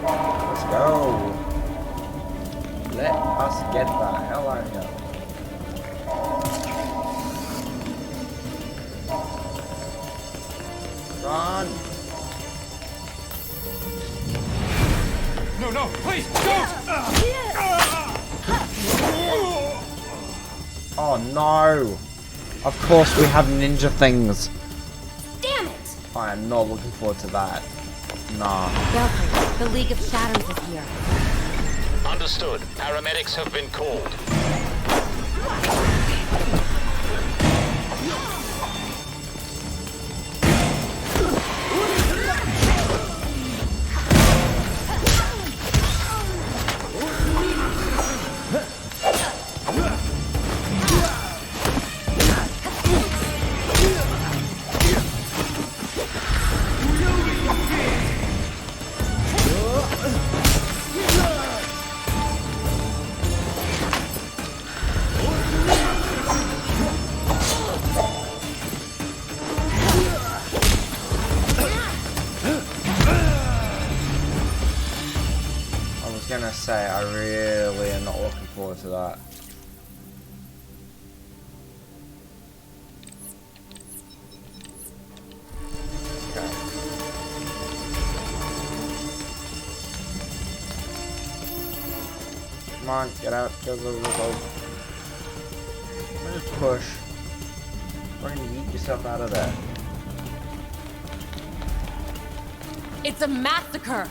Let's go. Let us get the hell out of here. Run! No, please, don't! Oh no! Of course we have ninja things. Damn it! I am not looking forward to that. Nah. Belfry, the League of Shadows is here. Understood. Paramedics have been called. say, I really am not looking forward to that. Okay. Come on, get out. Go, go, go, go. Just push. We're gonna yeet yourself out of there. It's a massacre!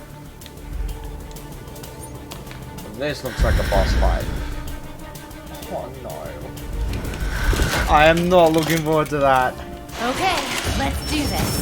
This looks like a boss fight. Oh no. I am not looking forward to that. Okay, let's do this.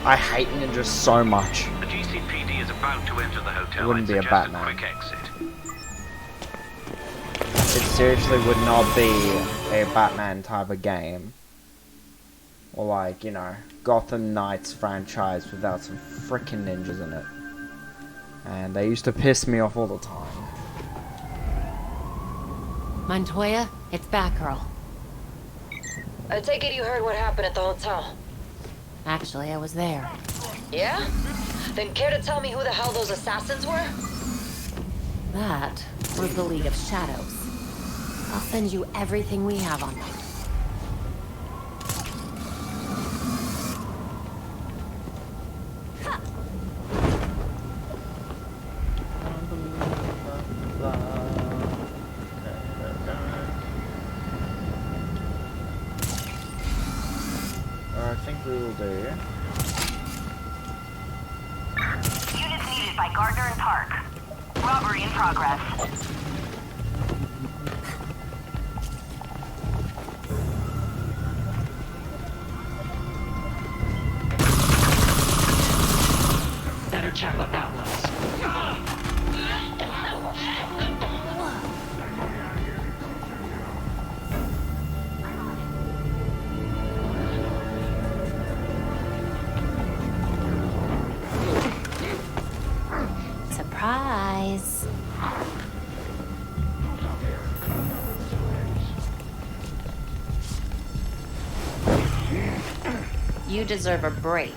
I hate ninjas so much. The GCPD is about to enter the hotel. It wouldn't be a Batman. Quick exit. It seriously would not be a Batman type of game. Or like, you know, Gotham Knights franchise without some freaking ninjas in it. And they used to piss me off all the time. Montoya, it's Batgirl. I take it you heard what happened at the hotel. Actually, I was there. Yeah? Then care to tell me who the hell those assassins were? That was the League of Shadows. I'll send you everything we have on them. I think we will do. Units needed by Gardner and Park. Robbery in progress. Better check what that was. Surprise! You deserve a break.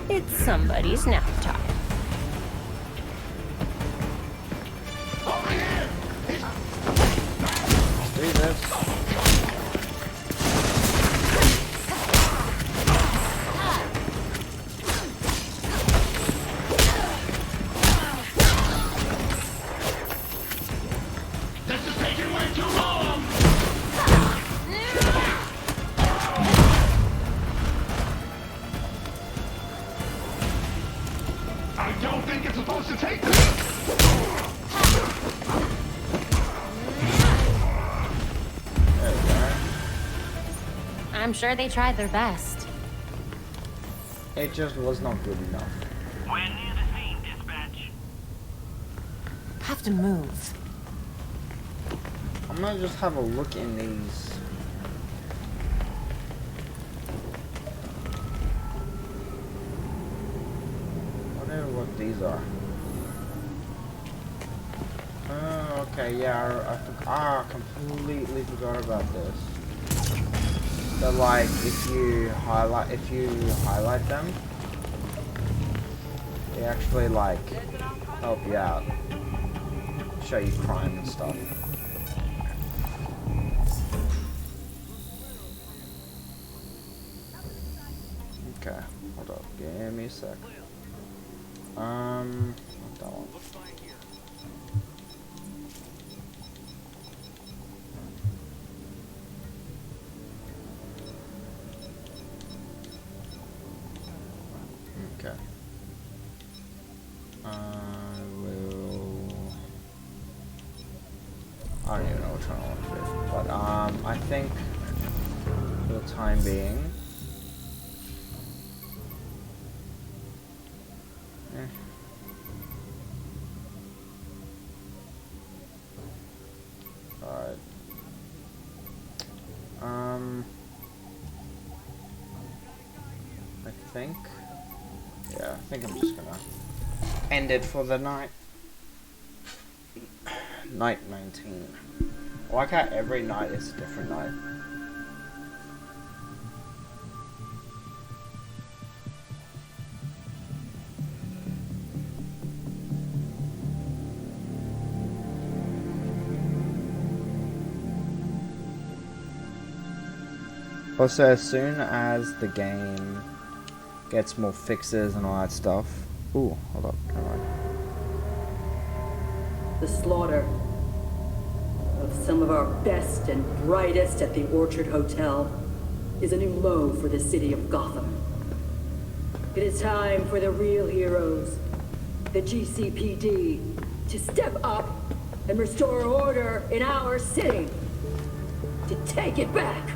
It's somebody's nap time. Do this. This is taking way too long! I don't think it's supposed to take this! I'm sure they tried their best. It just was not good enough. We're near the scene, dispatch. Have to move. I'm gonna just have a look in these. these are. Oh, okay, yeah, I completely forgot about this. So like, if you highlight them, they actually like help you out, show you crime and stuff. Okay, hold up, give me a sec. That one. Okay. I don't even know which one I want to do, but I think for the time being, alright. I think I'm just gonna end it for the night. Night 19. I like how every night is a different night. Also, as soon as the game gets more fixes and all that stuff. Ooh, hold up, come on. The slaughter of some of our best and brightest at the Orchard Hotel is a new low for the city of Gotham. It is time for the real heroes, the GCPD, to step up and restore order in our city. To take it back.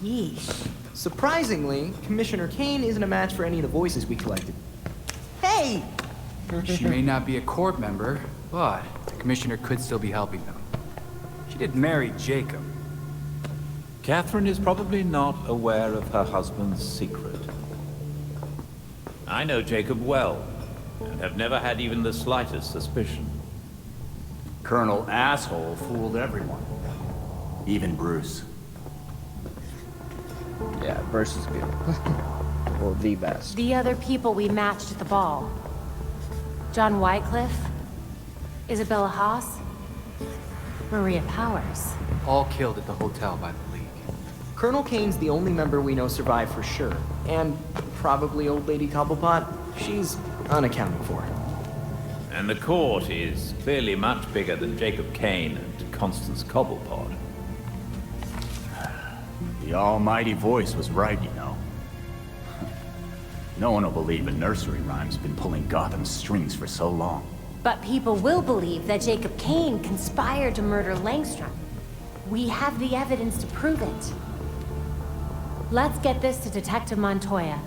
Yeesh. Surprisingly, Commissioner Kane isn't a match for any of the voices we collected. Hey! She may not be a court member, but the Commissioner could still be helping them. She did marry Jacob. Catherine is probably not aware of her husband's secret. I know Jacob well, and have never had even the slightest suspicion. Colonel Asshole fooled everyone. Even Bruce. Yeah, Bruce is good. Or the best. The other people we matched at the ball. John Wycliffe, Isabella Haas, Maria Powers. All killed at the hotel by the League. Colonel Kane's the only member we know survived for sure. And probably Old Lady Cobblepot. She's unaccounted for. And the court is clearly much bigger than Jacob Kane and Constance Cobblepot. The almighty voice was right, you know. No one will believe a nursery rhyme's been pulling Gotham's strings for so long. But people will believe that Jacob Kane conspired to murder Langstrom. We have the evidence to prove it. Let's get this to Detective Montoya.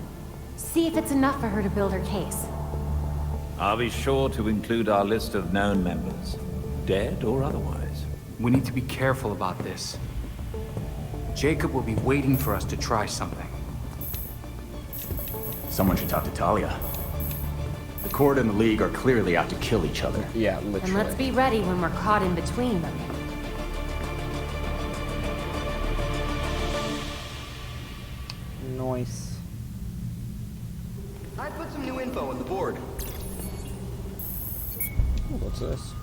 See if it's enough for her to build her case. I'll be sure to include our list of known members, dead or otherwise. We need to be careful about this. Jacob will be waiting for us to try something. Someone should talk to Talia. The court and the League are clearly out to kill each other. Yeah, literally. And let's be ready when we're caught in between them. Nice. I put some new info on the board. Ooh, what's this?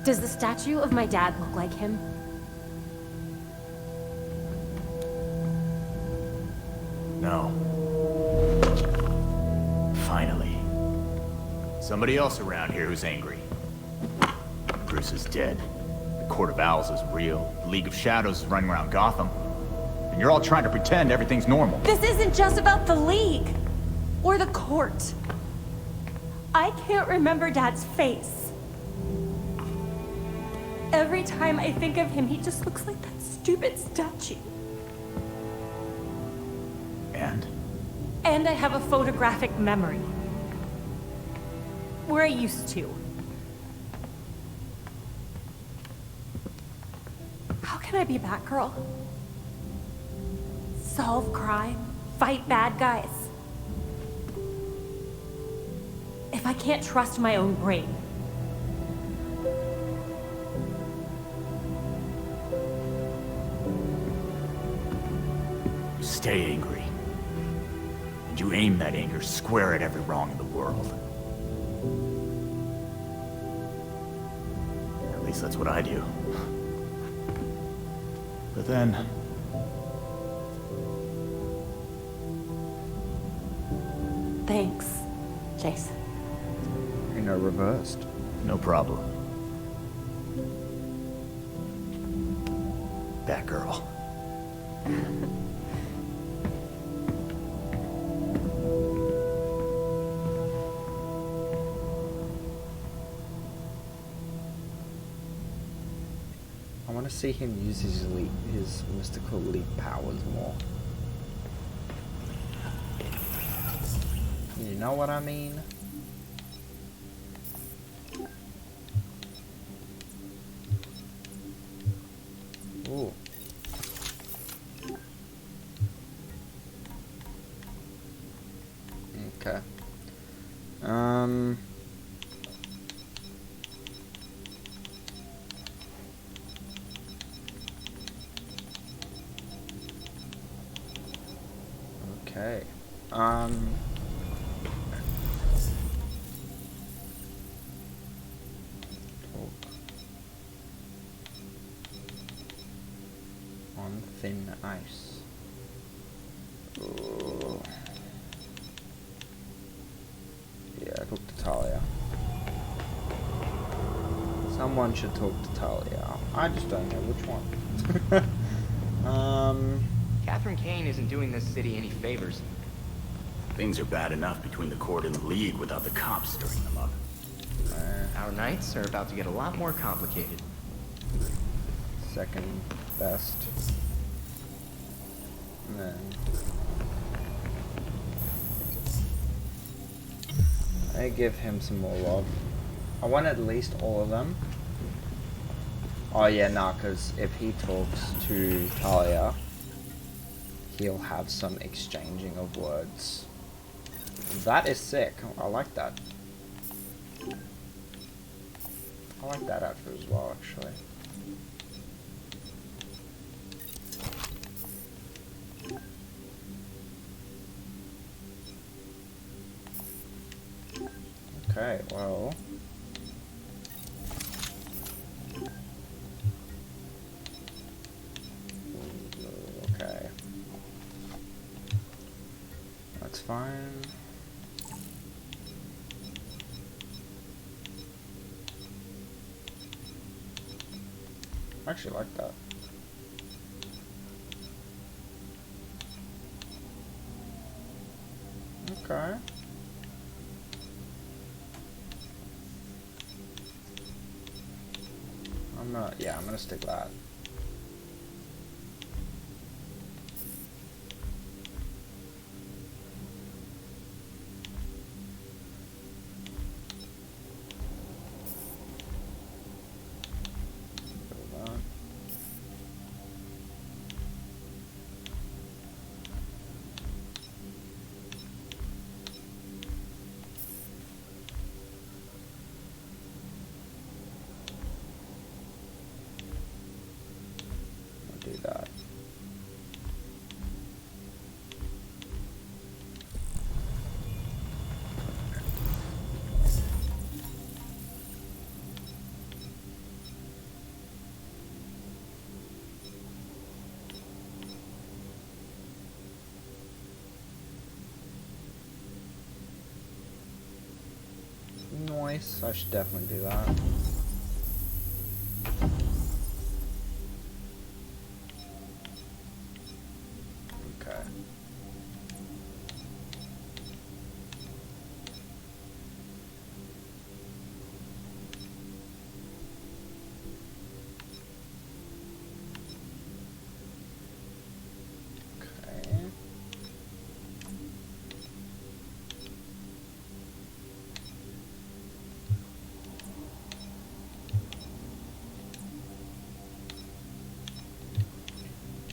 Does the statue of my dad look like him? No. Finally. Somebody else around here who's angry. Bruce is dead. The Court of Owls is real. The League of Shadows is running around Gotham. And you're all trying to pretend everything's normal. This isn't just about the League. Or the court. I can't remember Dad's face. Every time I think of him, he just looks like that stupid statue. And I have a photographic memory. Where I used to. How can I be Batgirl? Solve crime, fight bad guys. If I can't trust my own brain. You stay angry. And you aim that anger square at every wrong in the world. At least that's what I do. But then... Thanks, Jason. You know, reversed. No problem. Batgirl. I want to see him use his mystical leap powers more. You know what I mean? Ooh. Okay. Okay. On thin ice. Ooh. Yeah, talk to Talia. Someone should talk to Talia. I just don't know which one. Catherine Kane isn't doing this city any favors. Things are bad enough between the court and the League without the cops stirring them up. Our nights are about to get a lot more complicated. Second best. And then I give him some more love. I want at least all of them. Oh yeah, nah, because if he talks to Talia, he'll have some exchanging of words. That is sick. I like that. I like that outfit as well, actually. Okay, well... Okay. That's fine. I actually like that. Okay. I'm gonna stick that. Do that. Nice. I should definitely do that.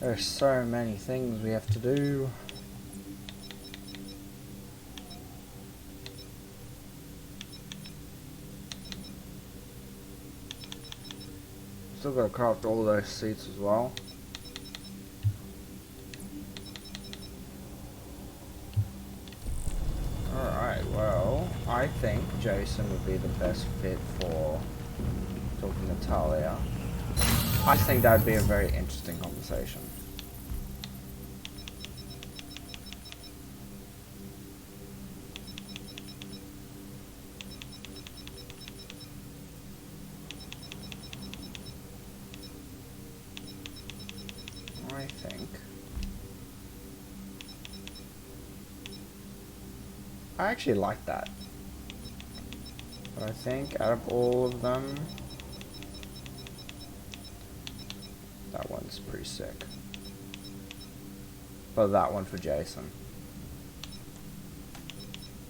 There's so many things we have to do. Still gotta craft all those seats as well. Alright, well, I think Jason would be the best fit for talking to Talia. I think that would be a very interesting conversation. I actually like that. But I think out of all of them, that one's pretty sick. But that one for Jason.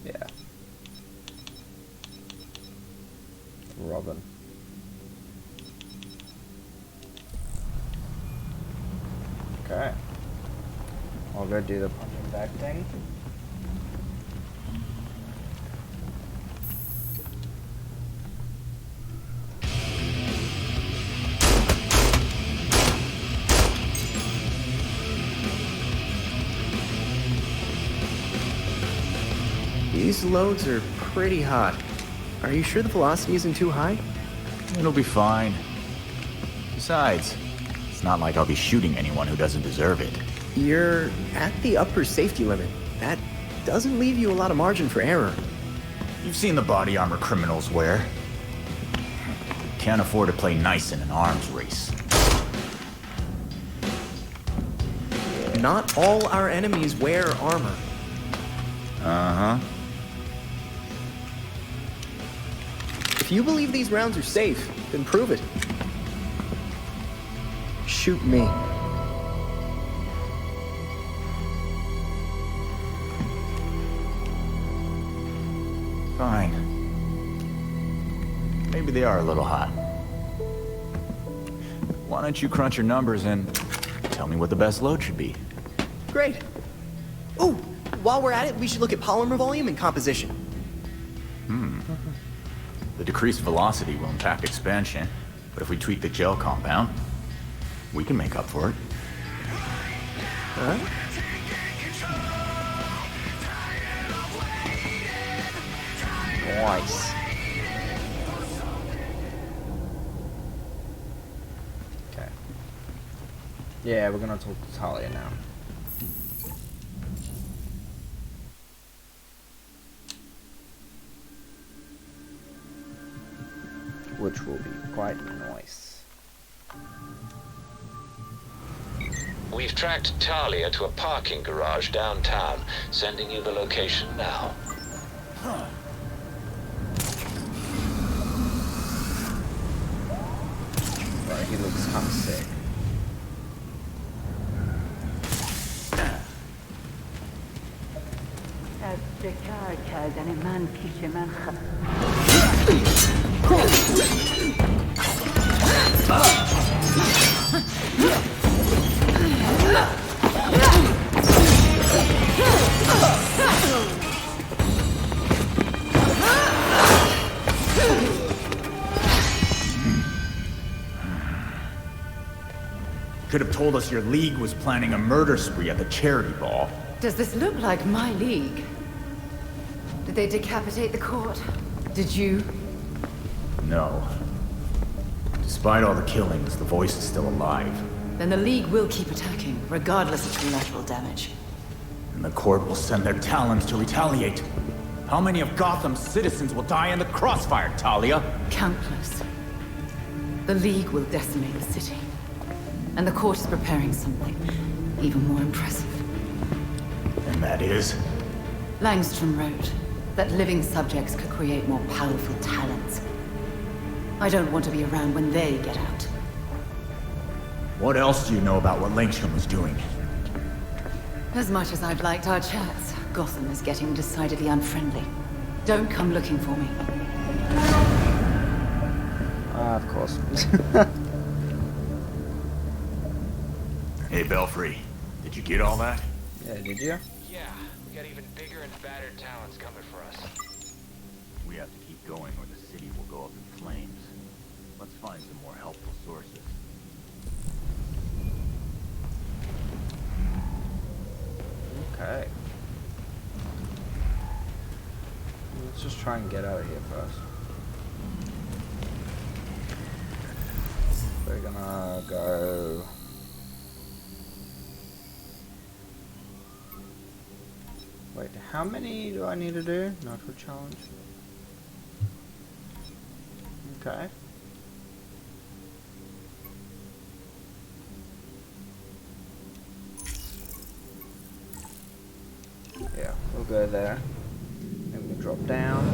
Yeah. Robin. Okay. I'll go do the punching bag thing. These loads are pretty hot. Are you sure the velocity isn't too high? It'll be fine. Besides, it's not like I'll be shooting anyone who doesn't deserve it. You're at the upper safety limit. That doesn't leave you a lot of margin for error. You've seen the body armor criminals wear. Can't afford to play nice in an arms race. Not all our enemies wear armor. Uh-huh. If you believe these rounds are safe, then prove it. Shoot me. Fine. Maybe they are a little hot. Why don't you crunch your numbers and tell me what the best load should be? Great. Ooh, while we're at it, we should look at polymer volume and composition. The decreased velocity will impact expansion, but if we tweak the gel compound, we can make up for it. Huh? Nice. Okay. Yeah, we're gonna talk to Talia now. Which will be quite nice. We've tracked Talia to a parking garage downtown, sending you the location now. Right, he looks kind of sick. Could have told us your league was planning a murder spree at the charity ball. Does this look like my league? Did they decapitate the court? Did you? No. Despite all the killings, the voice is still alive. Then the league will keep attacking, regardless of collateral damage. And the court will send their talons to retaliate. How many of Gotham's citizens will die in the crossfire, Talia? Countless. The league will decimate the city. And the court is preparing something even more impressive. And that is? Langstrom wrote that living subjects could create more powerful talents. I don't want to be around when they get out. What else do you know about what Langstrom was doing? As much as I've liked our chats, Gotham is getting decidedly unfriendly. Don't come looking for me. Of course. Hey, Belfry. Did you get all that? Yeah, did you? Yeah, we got even bigger and badder talents coming for us. We have to keep going or the city will go up in flames. Let's find some more helpful sources. Okay. Let's just try and get out of here first. We're gonna go... Wait, how many do I need to do? Nightwing challenge. Okay. Yeah, we'll go there. Then we'll drop down.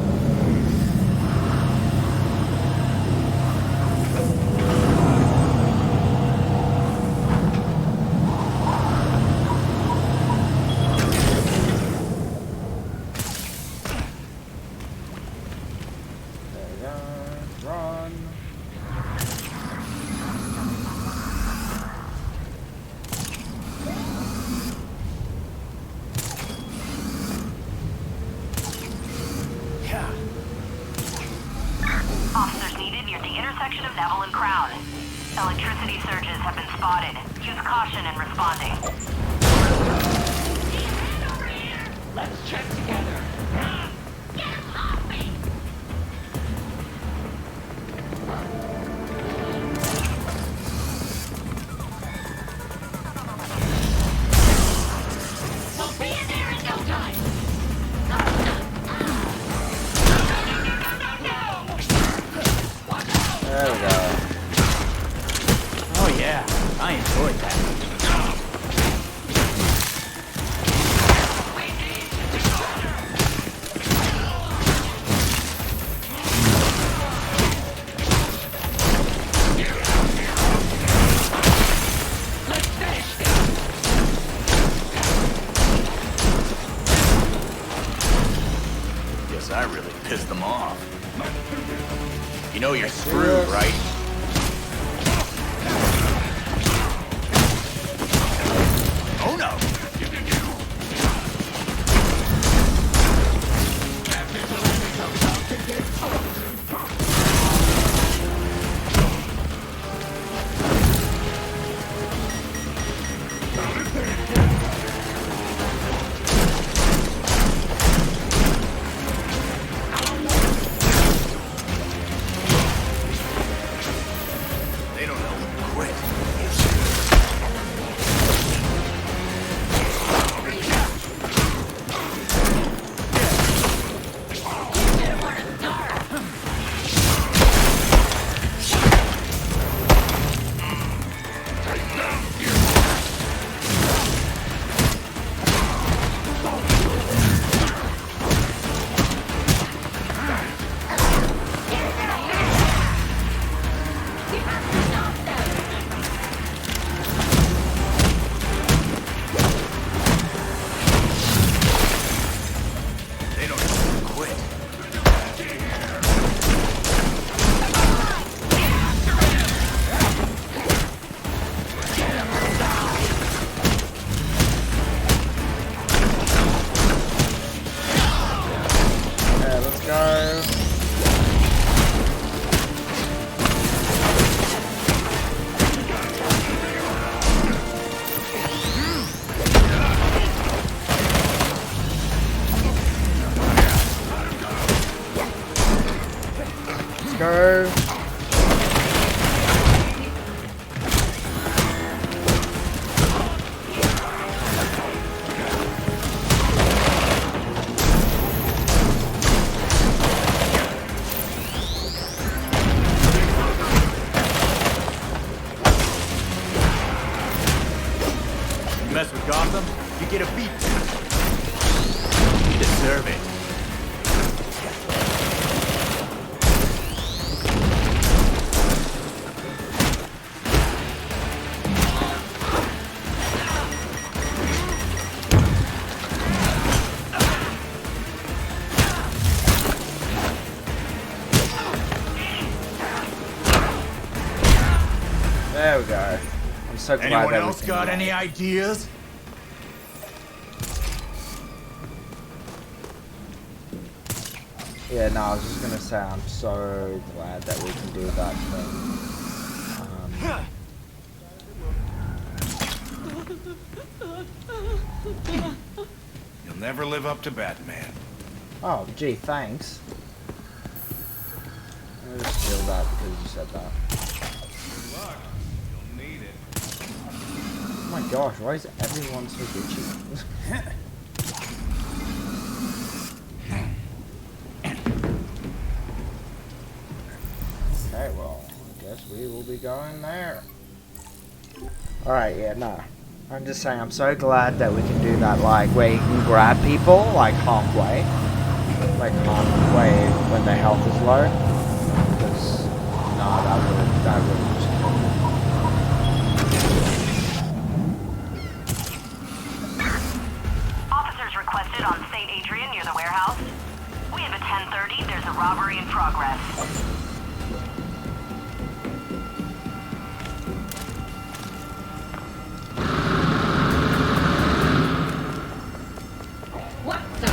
Officers needed near the intersection of Neville and Crown. Electricity surges have been spotted. Use caution in responding. Let's check together. Get off me! We'll be in there in no time. There we go. Oh yeah, I enjoyed that. Guess I really pissed them off. You know you're screwed, right? Oh no! They don't know when to quit. They don't know when to quit. Yeah, let's go. Let's go. You mess with Gotham, you get a beat. You deserve it. There we go. I'm so glad Anyone that else we got can, any ideas? Yeah, no, I was just gonna say I'm so glad that we can do that thing. You'll never live up to Batman. Oh, gee, thanks. I'm gonna just steal that because you said that. Good luck. You'll need it. Oh my gosh, why is everyone so bitchy? Okay, well, I guess we will be going there. Alright, yeah, no. I'm just saying, I'm so glad that we can do that, like, where you can grab people, like, halfway. Like, halfway when their health is low. Because, no, that would just kill me. Officers requested on St. Adrian near the warehouse. We have a 10:30. There's a robbery in progress. What the?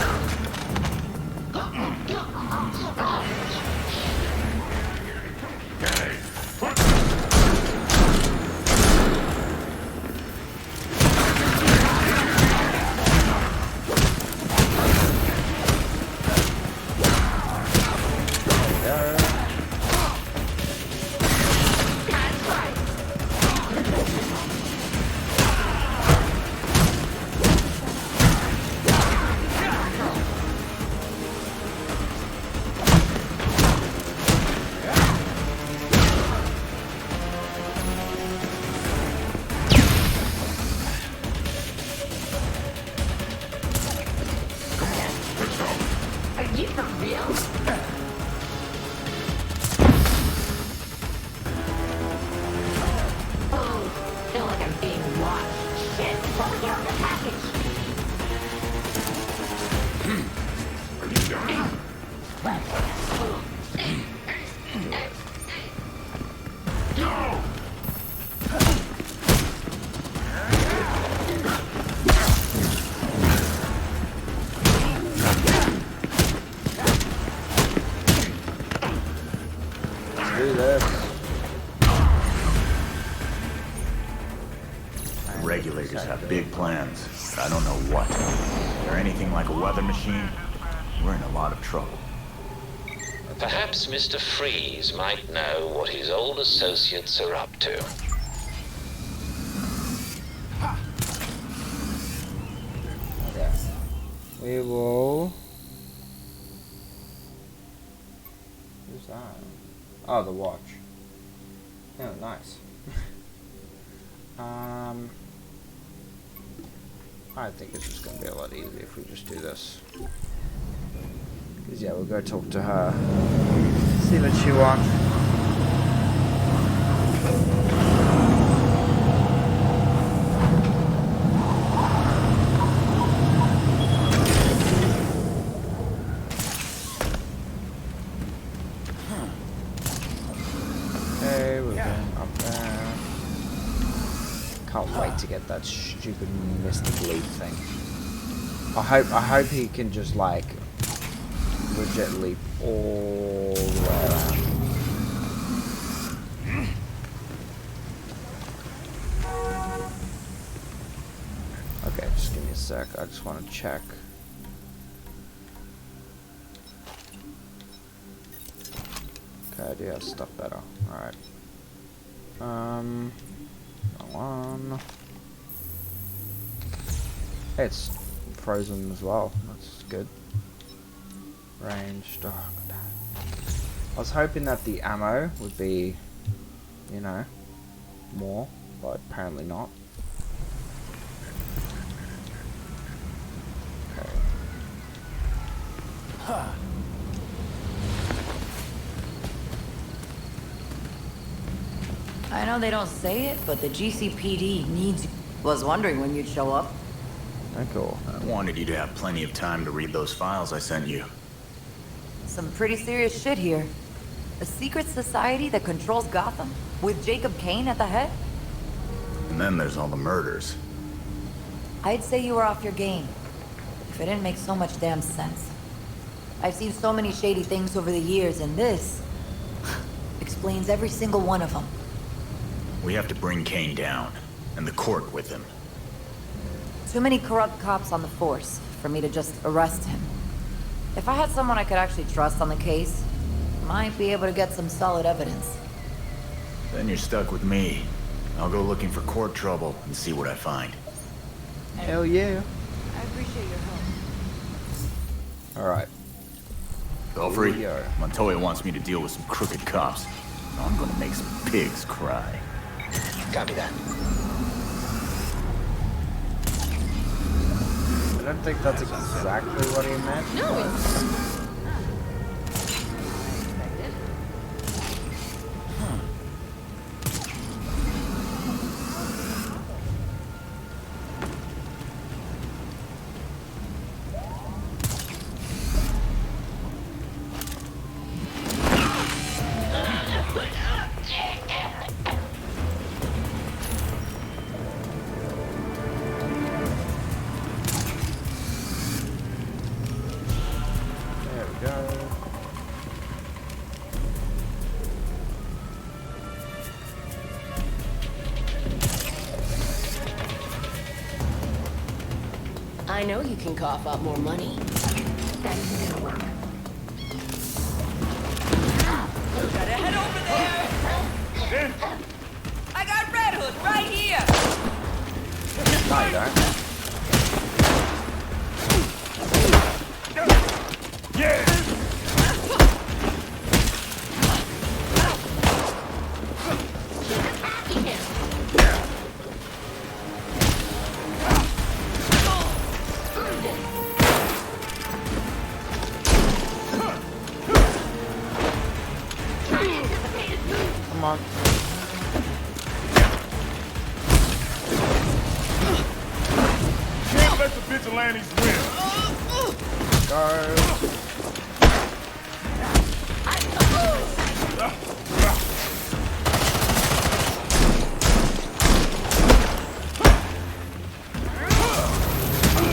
Are you for real? Oh, feel like I'm being watched. Shit, what was on the package? Are you done? Let's do this. Regulators have big plans, but I don't know what. If they're anything like a weather machine, we're in a lot of trouble. Perhaps Mr. Freeze might know what his old associates are up to. Okay. We will... Who's that? Oh, the watch. Oh, nice. I think it's just going to be a lot easier if we just do this. Because, yeah, we'll go talk to her. See what she wants. Okay, we're going up there. Can't wait to get that stupid mystic leap thing. I hope he can just like legit leap all the way around. Okay, just give me a sec. I just want to check. Okay, I do have stuff better. Alright. That one. Hey, it's frozen as well. That's good. Ranged. Oh, God. I was hoping that the ammo would be, you know, more, but apparently not. Okay. I know they don't say it, but the GCPD needs you. Was wondering when you'd show up. Oh, cool. I wanted you to have plenty of time to read those files I sent you. Some pretty serious shit here. A secret society that controls Gotham, with Jacob Kane at the head? And then there's all the murders. I'd say you were off your game, if it didn't make so much damn sense. I've seen so many shady things over the years, and this explains every single one of them. We have to bring Kane down, and the court with him. Too many corrupt cops on the force for me to just arrest him. If I had someone I could actually trust on the case, might be able to get some solid evidence. Then you're stuck with me. I'll go looking for court trouble and see what I find. Hell yeah. I appreciate your help. Alright. Belfry, Montoya wants me to deal with some crooked cops. I'm gonna make some pigs cry. Copy that. I don't think that's exactly what he meant. No, it's... I know you can cough up more money. That's gonna work. Gotta head over there! I got Red Hood right here! No, you don't. Yeah! Come on. Can't let the vigilantes win. Go.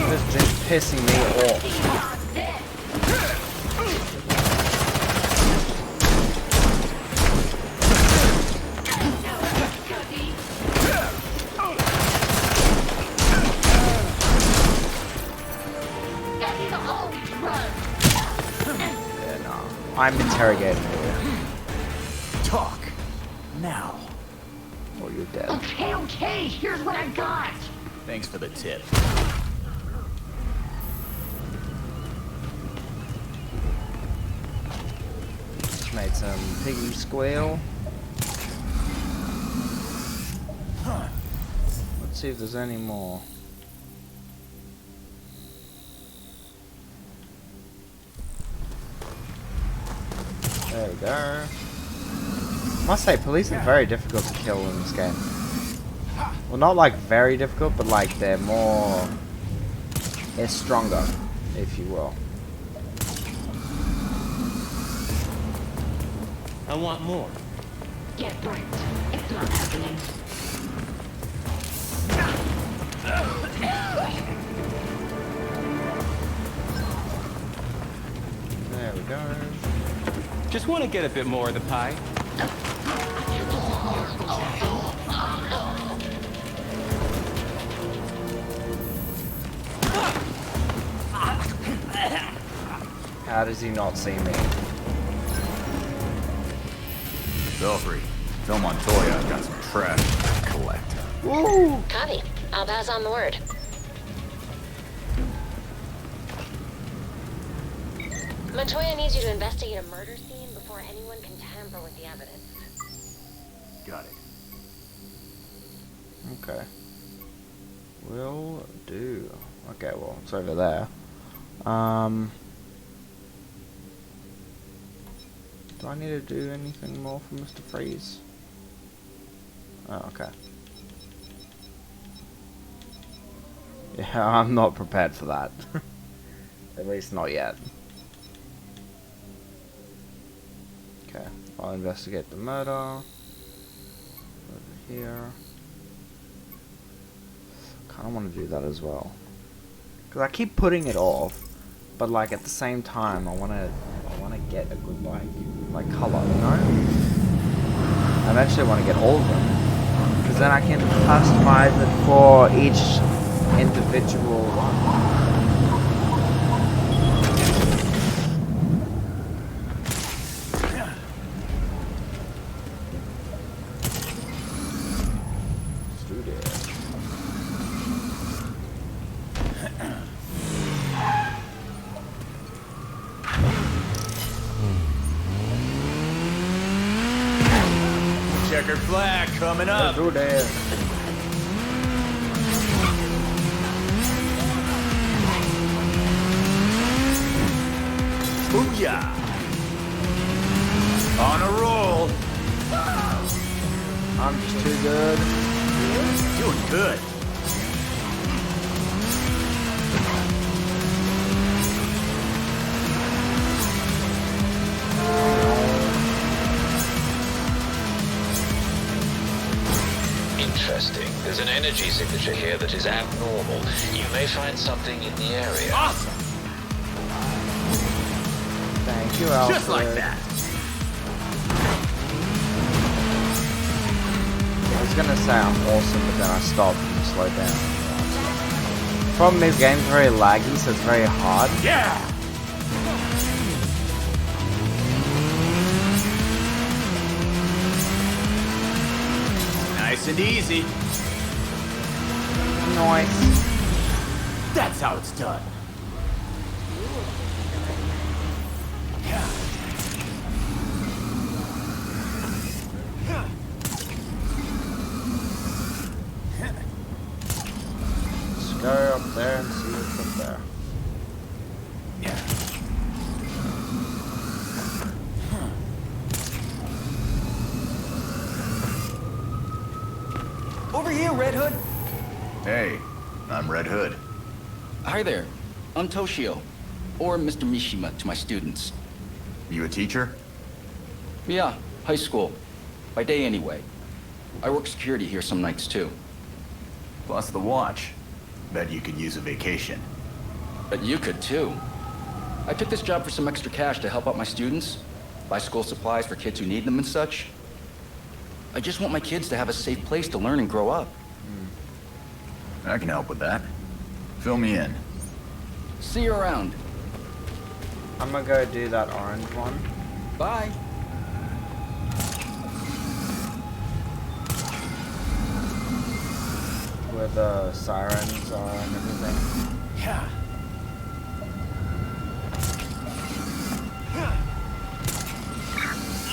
This is pissing me off. I'm interrogating you. Talk. Now. Or you're dead. Okay, here's what I got! Thanks for the tip. Just made some piggy squeal. Let's see if there's any more. There we go. Must say, police are very difficult to kill in this game. Well, not like very difficult, but like they're stronger, if you will. I want more. Get right. It's not happening. There we go. Just want to get a bit more of the pie. How does he not see me? Belfry, tell Montoya I've got some trash to collect. Woo! Copy. I'll pass on the word. Montoya needs you to investigate a murder scene before anyone can tamper with the evidence. Got it. Okay. Will do. Okay, well, it's over there. Do I need to do anything more for Mr. Freeze? Oh, okay. Yeah, I'm not prepared for that. At least not yet. Okay, I'll investigate the murder. Over here. Kind of want to do that as well. Because I keep putting it off, but like at the same time, I want to get a good like color, you know? I eventually want to get all of them, because then I can customize it for each individual one. Checkered flag coming up. Do that. Booyah! On a roll. I'm just too good. Doing good. Interesting. There's an energy signature here that is abnormal. You may find something in the area. Awesome! Thank you, Alfred. Just like that. I was gonna say I'm awesome, but then I stopped and slowed down. Problem is, game's very laggy, so it's very hard. Yeah! Nice and easy. Nice. That's how it's done. Let's go up there and see what's up there. Over here, Red Hood. Hey, I'm Red Hood. Hi there. I'm Toshio, or Mr. Mishima to my students. You a teacher? Yeah, high school. By day anyway. I work security here some nights too. Plus the watch. Bet you could use a vacation. But you could too. I took this job for some extra cash to help out my students, buy school supplies for kids who need them and such. I just want my kids to have a safe place to learn and grow up. I can help with that. Fill me in. See you around. I'm gonna go do that orange one. Bye. Where the sirens are and everything. Yeah.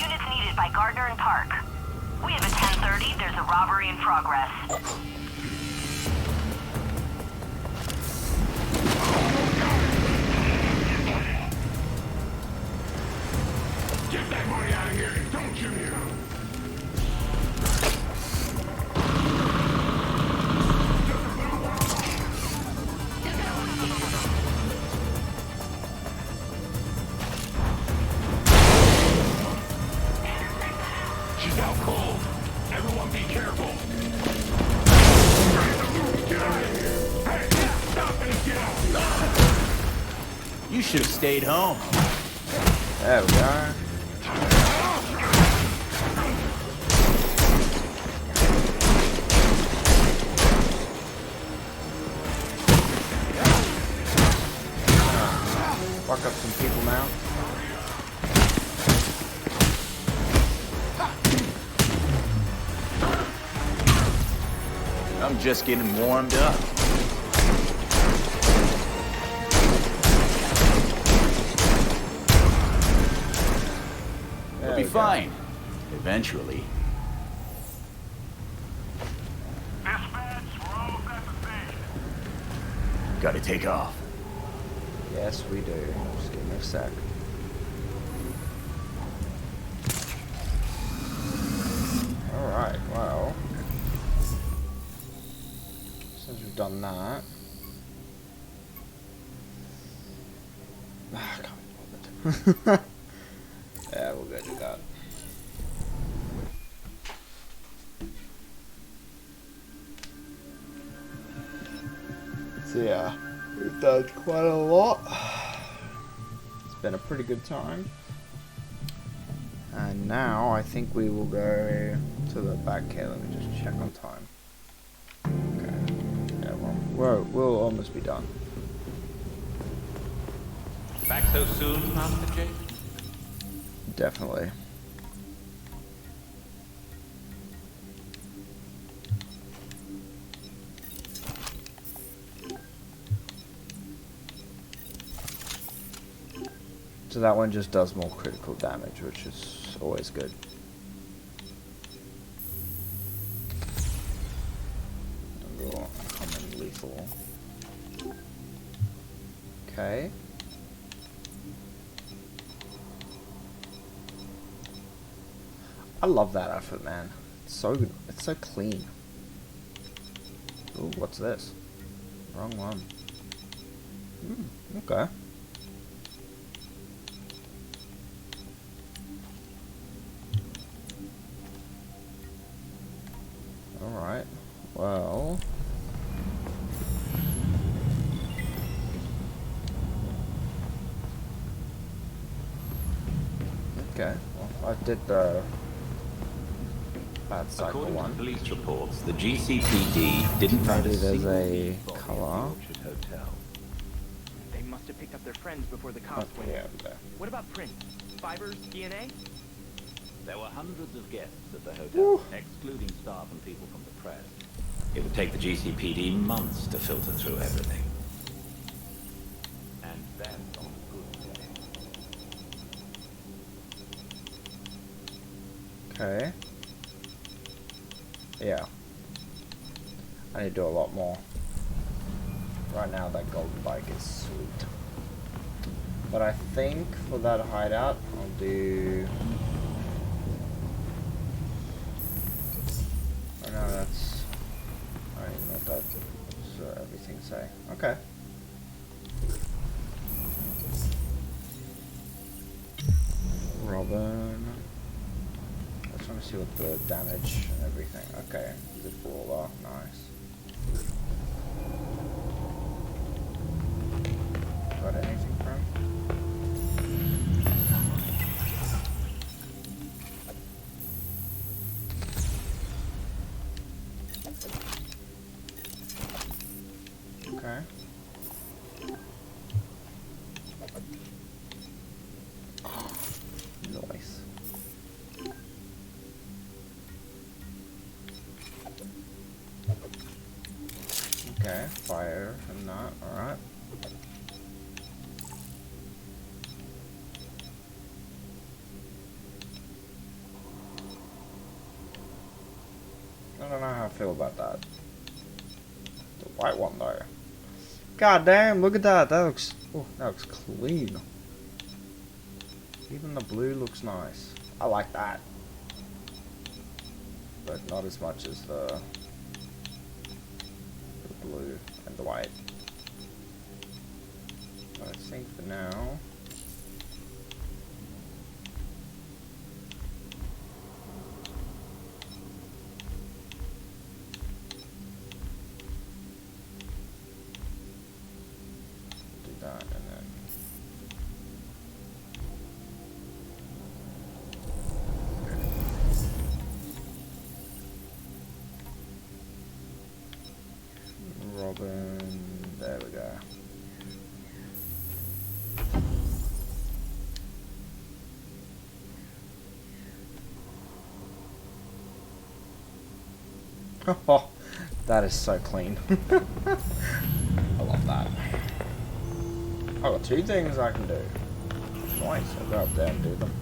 Units needed by Gardner and Park. We have a 10:30. There's a robbery in progress. Get that money out of here, don't you hear? She's out cold. Everyone be careful. Get out of here. Hey, stop and get out. You should have stayed home. There we go. Fuck up some people now. I'm just getting warmed up. We'll be fine. Eventually. Gotta take off. Yes, we do. Just give me a sec. Alright, well. Since we've done that. I can't be bothered. Yeah, we'll go do that. We've done quite a lot. It's been a pretty good time. And now I think we will go to the back here. Let me just check on time. Okay. Yeah, we'll almost be done. Back so soon, Master Jake? Definitely. So that one just does more critical damage, which is always good. Common lethal. Okay. I love that outfit, man. It's so good. It's so clean. Ooh, what's this? Wrong one. Okay. Alright. Well. Okay. Well, I did the bad cycle According one. to police reports, the GCPD didn't find Maybe a there's single a dead body color. at the Orchard Hotel. They must have picked up their friends before the cops went in. What about prints? Fibers? DNA? There were hundreds of guests at the hotel, excluding staff and people from the press. It would take the GCPD months to filter through everything. And that's on a good day. Okay. Yeah. I need to do a lot more. Right now that golden bike is sweet. But I think for that hideout, I'll do... Oh no, that's... I don't even know what that everything say. Okay. Robin. I just want to see what the damage and everything. Okay, the brawler, nice. Got anything from? Okay. Oh, nice. Okay, fire from that, alright. I don't know how I feel about that. The white one though. God damn, look at that. That looks clean. Even the blue looks nice. I like that. But not as much as the blue and the white. But I think for now, do that and then Robin, there we go. Oh, that is so clean. I love that. I've got two things I can do. Nice, I'll go up there and do them.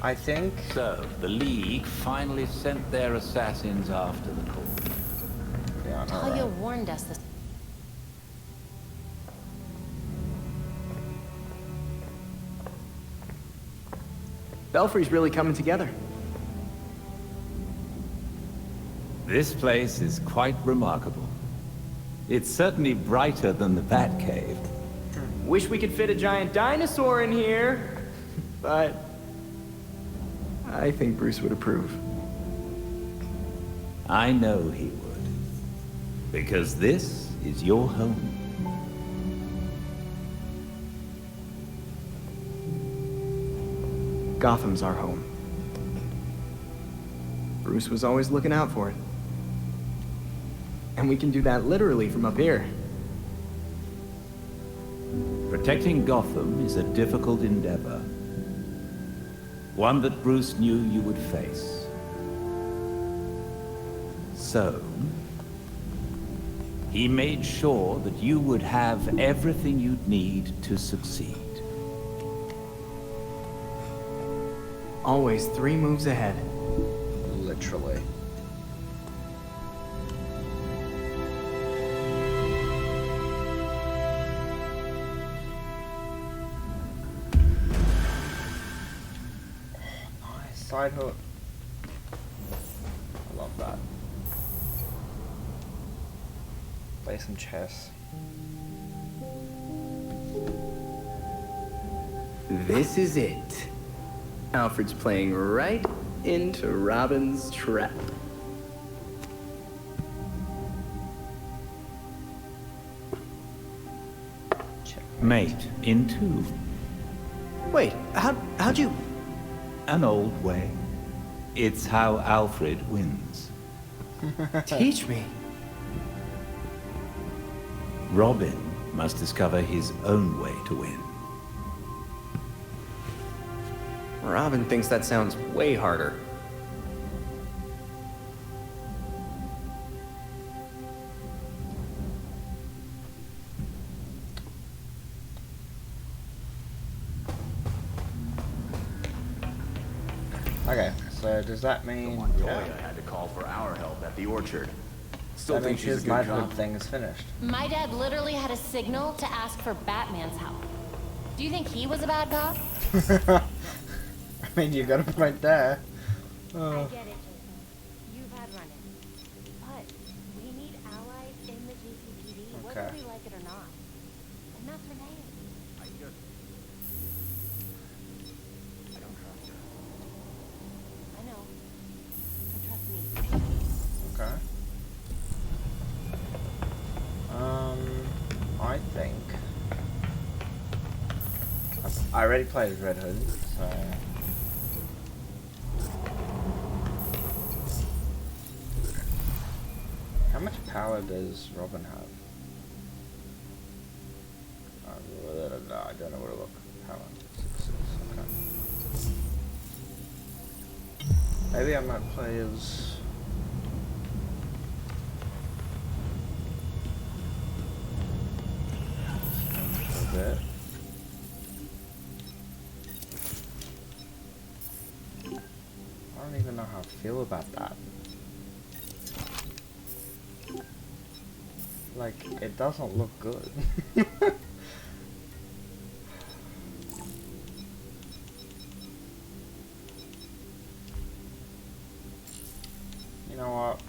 I think... So, the League finally sent their assassins after the court. Yeah, Talia warned us this. Belfry's really coming together. This place is quite remarkable. It's certainly brighter than the Batcave. Wish we could fit a giant dinosaur in here, but I think Bruce would approve. I know he would. Because this is your home. Gotham's our home. Bruce was always looking out for it. And we can do that literally from up here. Protecting Gotham is a difficult endeavor. One that Bruce knew you would face. So, he made sure that you would have everything you'd need to succeed. Always 3 moves ahead. Literally. Nice side hook. I love that. Play some chess. This is it. Alfred's playing right into Robin's trap. Mate in 2. Wait, how'd you... An old way. It's how Alfred wins. Teach me. Robin must discover his own way to win. Robin thinks that sounds way harder. Okay, so does that mean... I had to call for our help at the orchard. Still That think means she's a his good knighthood cop. thing is finished. My dad literally had a signal to ask for Batman's help. Do you think he was a bad cop? I mean, you got a point there. I get it, Jason. You've had run-ins. But we need allies in the GCPD, whether Okay. we like it or not. And that's her name. I don't trust her. I know. But trust me. Okay. I think... I already played as Red Hood, so... How much power does Robin have? I don't know where to look. Power. 6, okay. Maybe I might play as... a bit. I don't even know how I feel about that. Like, it doesn't look good. You know what?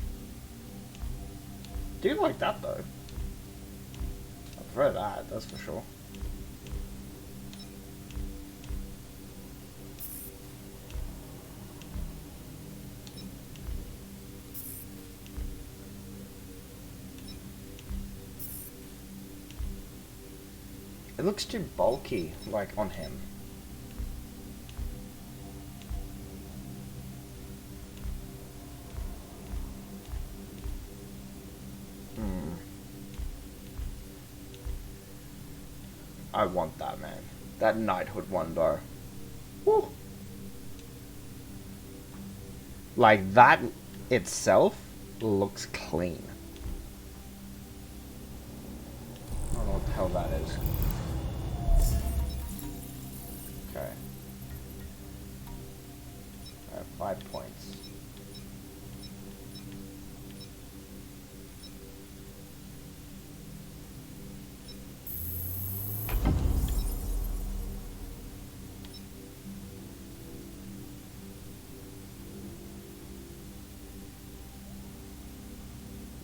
Do like that though. I prefer that, that's for sure. It looks too bulky, like, on him. I want that, man. That knighthood one, though. Woo! Like, that itself looks clean. I don't know what the hell that is. Okay. I have 5 points.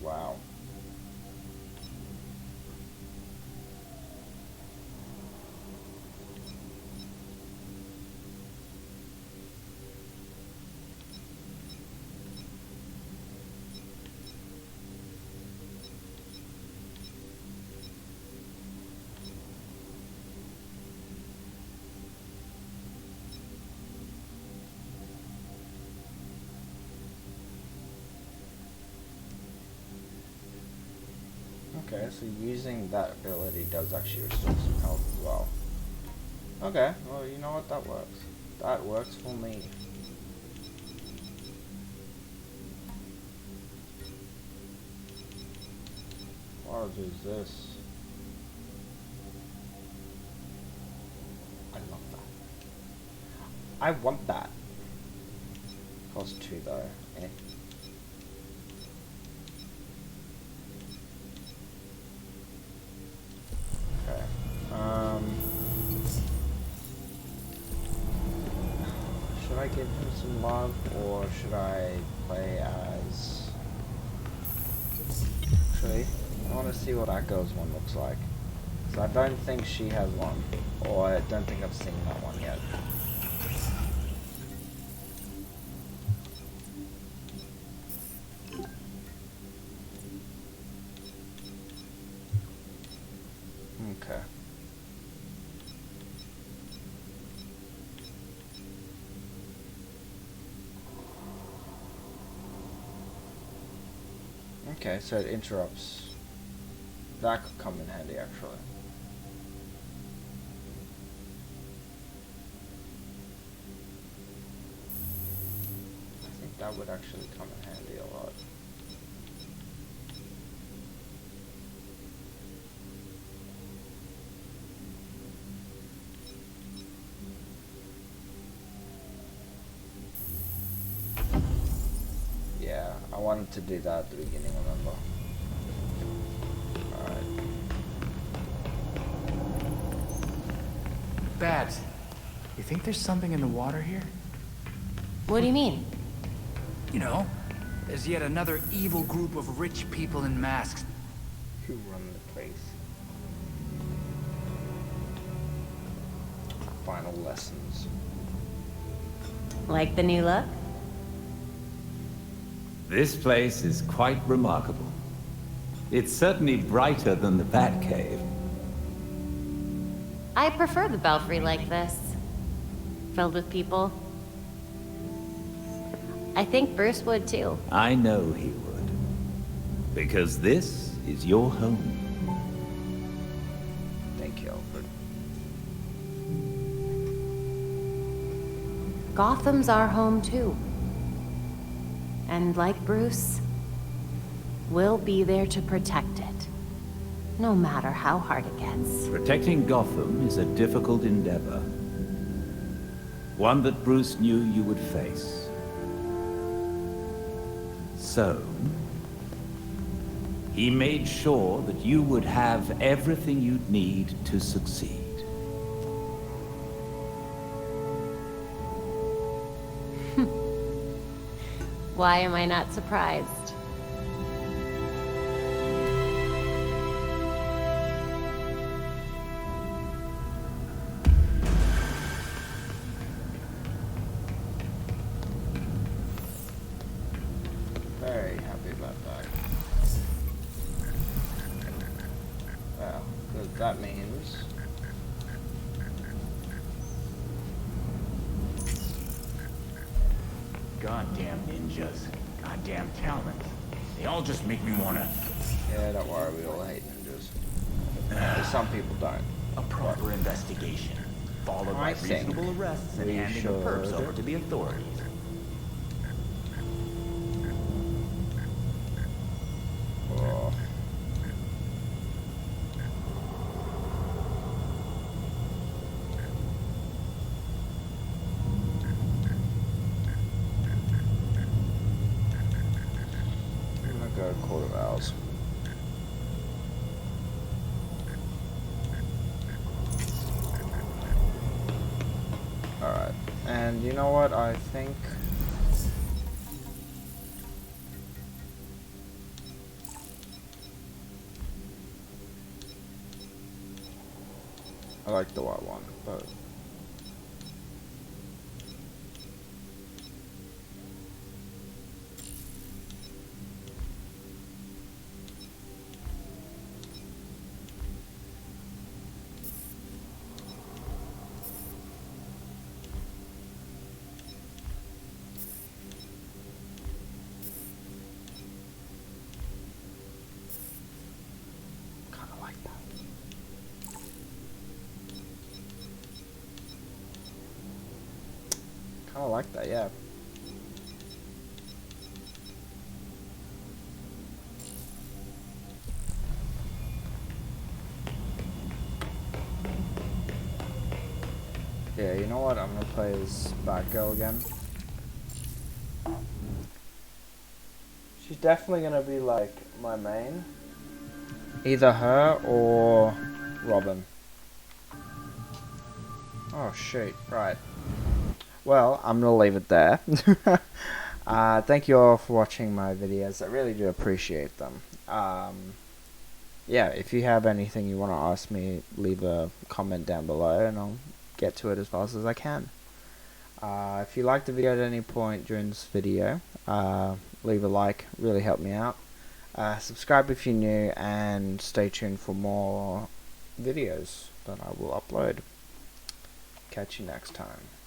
Wow. Okay, so using that ability does actually restore some health as well. Okay, well, you know what? That works. That works for me. What is this? I love that. I want that. Cost 2 though. Eh. Okay. Should I give him some love, or should I play as... Actually, I want to see what that girl's one looks like. So I don't think she has one, or I don't think I've seen that one yet. Okay. Okay, so it interrupts. That could come in handy, actually. I think that would actually come in handy a lot. Yeah, I wanted to do that at the beginning, remember? Alright. Babs, you think there's something in the water here? What do you mean? You know, there's yet another evil group of rich people in masks. Who run the place? Final lessons. Like the new look? This place is quite remarkable. It's certainly brighter than the Batcave. I prefer the Belfry like this. Filled with people. I think Bruce would too. I know he would. Because this is your home. Thank you, Alfred. Gotham's our home too. And like Bruce, we'll be there to protect it. No matter how hard it gets. Protecting Gotham is a difficult endeavor. One that Bruce knew you would face. So, he made sure that you would have everything you'd need to succeed. Why am I not surprised? Very happy about that. Well, because that means... Goddamn ninjas. Goddamn talent. They all just make me wanna... Yeah, don't worry, we all hate ninjas. Some people don't. A proper investigation, followed by reasonable arrests and handing the perps over to the authorities. Oh. I'm gonna go Court of Owls. Alright, and you know what, I think... I like the white one, but... kind of like that, yeah. Yeah, you know what? I'm gonna play as Batgirl again. She's definitely gonna be like my main. Either her or Robin. Oh shoot, right. Well, I'm gonna leave it there. Thank you all for watching my videos. I really do appreciate them. Yeah, if you have anything you want to ask me, leave a comment down below and I'll get to it as fast as I can. If you liked the video at any point during this video, leave a like, really help me out. Subscribe if you're new, and stay tuned for more videos that I will upload. Catch you next time.